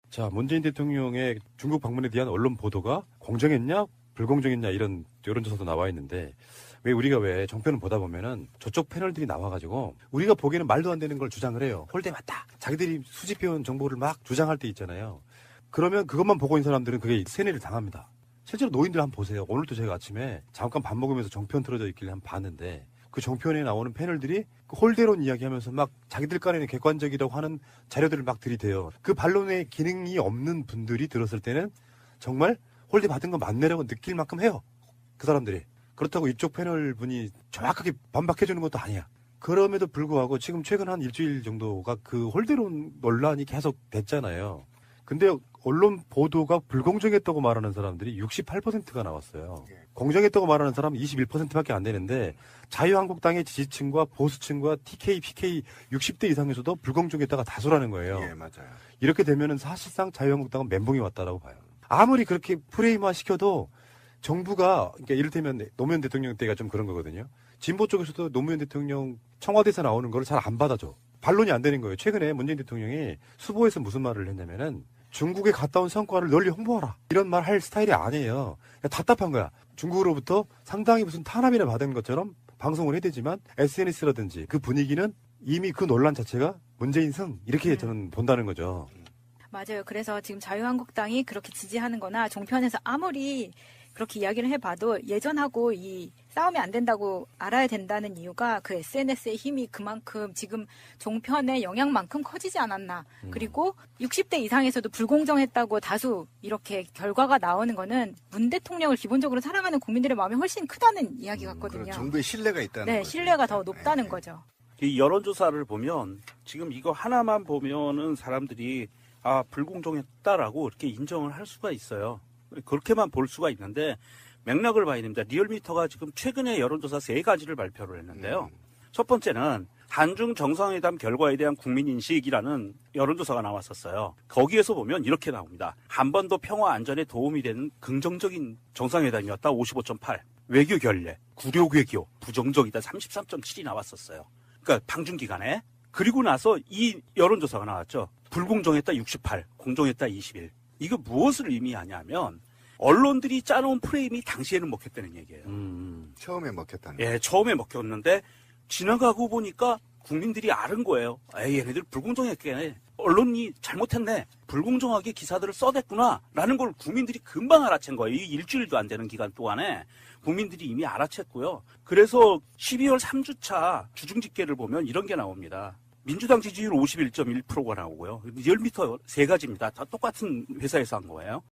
자, 문재인 대통령의 중국 방문에 대한 언론 보도가 공정했냐, 불공정했냐 이런 여론조사도 나와 있는데 왜 정편을 보다 보면은 저쪽 패널들이 나와가지고 우리가 보기에는 말도 안 되는 걸 주장을 해요. 홀대 맞다. 자기들이 수집해온 정보를 막 주장할 때 있잖아요. 그러면 그것만 보고 있는 사람들은 그게 세뇌를 당합니다. 실제로 노인들 한번 보세요. 오늘도 제가 아침에 잠깐 밥 먹으면서 정편 틀어져 있길래 한번 봤는데 그 정편에 나오는 패널들이 그 홀대론 이야기하면서 막 자기들 간에는 객관적이라고 하는 자료들을 막 들이대요. 그 반론의 기능이 없는 분들이 들었을 때는 정말 홀대 받은 거 맞네라고 느낄 만큼 해요. 그 사람들이. 그렇다고 이쪽 패널 분이 정확하게 반박해주는 것도 아니야. 그럼에도 불구하고 지금 최근 한 일주일 정도가 그 홀대론 논란이 계속 됐잖아요. 근데 언론 보도가 불공정했다고 말하는 사람들이 68%가 나왔어요. 공정했다고 말하는 사람은 21%밖에 안 되는데 자유한국당의 지지층과 보수층과 TK, PK 60대 이상에서도 불공정했다가 다수라는 거예요. 예, 맞아요. 이렇게 되면은 사실상 자유한국당은 멘붕이 왔다라고 봐요. 아무리 그렇게 프레임화 시켜도 정부가, 그러니까 이를테면 노무현 대통령 때가 좀 그런 거거든요. 진보 쪽에서도 노무현 대통령 청와대에서 나오는 걸 잘 안 받아줘. 반론이 안 되는 거예요. 최근에 문재인 대통령이 수보에서 무슨 말을 했냐면은 중국에 갔다 온 성과를 널리 홍보하라. 이런 말 할 스타일이 아니에요. 그러니까 답답한 거야. 중국으로부터 상당히 무슨 탄압이나 받은 것처럼 방송을 해야 되지만 SNS라든지 그 분위기는 이미 그 논란 자체가 문재인 승 이렇게 저는 본다는 거죠. 맞아요. 그래서 지금 자유한국당이 그렇게 지지하는 거나 종편에서 아무리 그렇게 이야기를 해봐도 예전하고 이 싸움이 안 된다고 알아야 된다는 이유가 그 SNS의 힘이 그만큼 지금 종편의 영향만큼 커지지 않았나. 그리고 60대 이상에서도 불공정했다고 다수 이렇게 결과가 나오는 거는 문 대통령을 기본적으로 사랑하는 국민들의 마음이 훨씬 크다는 이야기 같거든요. 정부의 신뢰가 있다는 네, 거죠. 신뢰가 더 높다는 거죠. 이 여론조사를 보면 지금 이거 하나만 보면은 사람들이 아 불공정했다라고 이렇게 인정을 할 수가 있어요. 그렇게만 볼 수가 있는데 맥락을 봐야 됩니다. 리얼미터가 지금 최근에 여론조사 3가지를 발표를 했는데요. 첫 번째는 한중 정상회담 결과에 대한 국민인식이라는 여론조사가 나왔었어요. 거기에서 보면 이렇게 나옵니다. 한반도 평화 안전에 도움이 되는 긍정적인 정상회담이었다 55.8. 외교 결례, 굴욕 외교, 부정적이다 33.7이 나왔었어요. 그러니까 방중기간에. 그리고 나서 이 여론조사가 나왔죠. 불공정했다 68, 공정했다 21. 이거 무엇을 의미하냐면 언론들이 짜놓은 프레임이 당시에는 먹혔다는 얘기예요. 처음에 먹혔다는 예, 처음에 먹혔는데 지나가고 보니까 국민들이 아는 거예요. 에이, 얘네들 불공정했겠네. 언론이 잘못했네. 불공정하게 기사들을 써댔구나. 라는 걸 국민들이 금방 알아챈 거예요. 이 일주일도 안 되는 기간 동안에 국민들이 이미 알아챘고요. 그래서 12월 3주차 주중집계를 보면 이런 게 나옵니다. 민주당 지지율 51.1%가 나오고요. 리얼미터 3가지입니다. 다 똑같은 회사에서 한 거예요.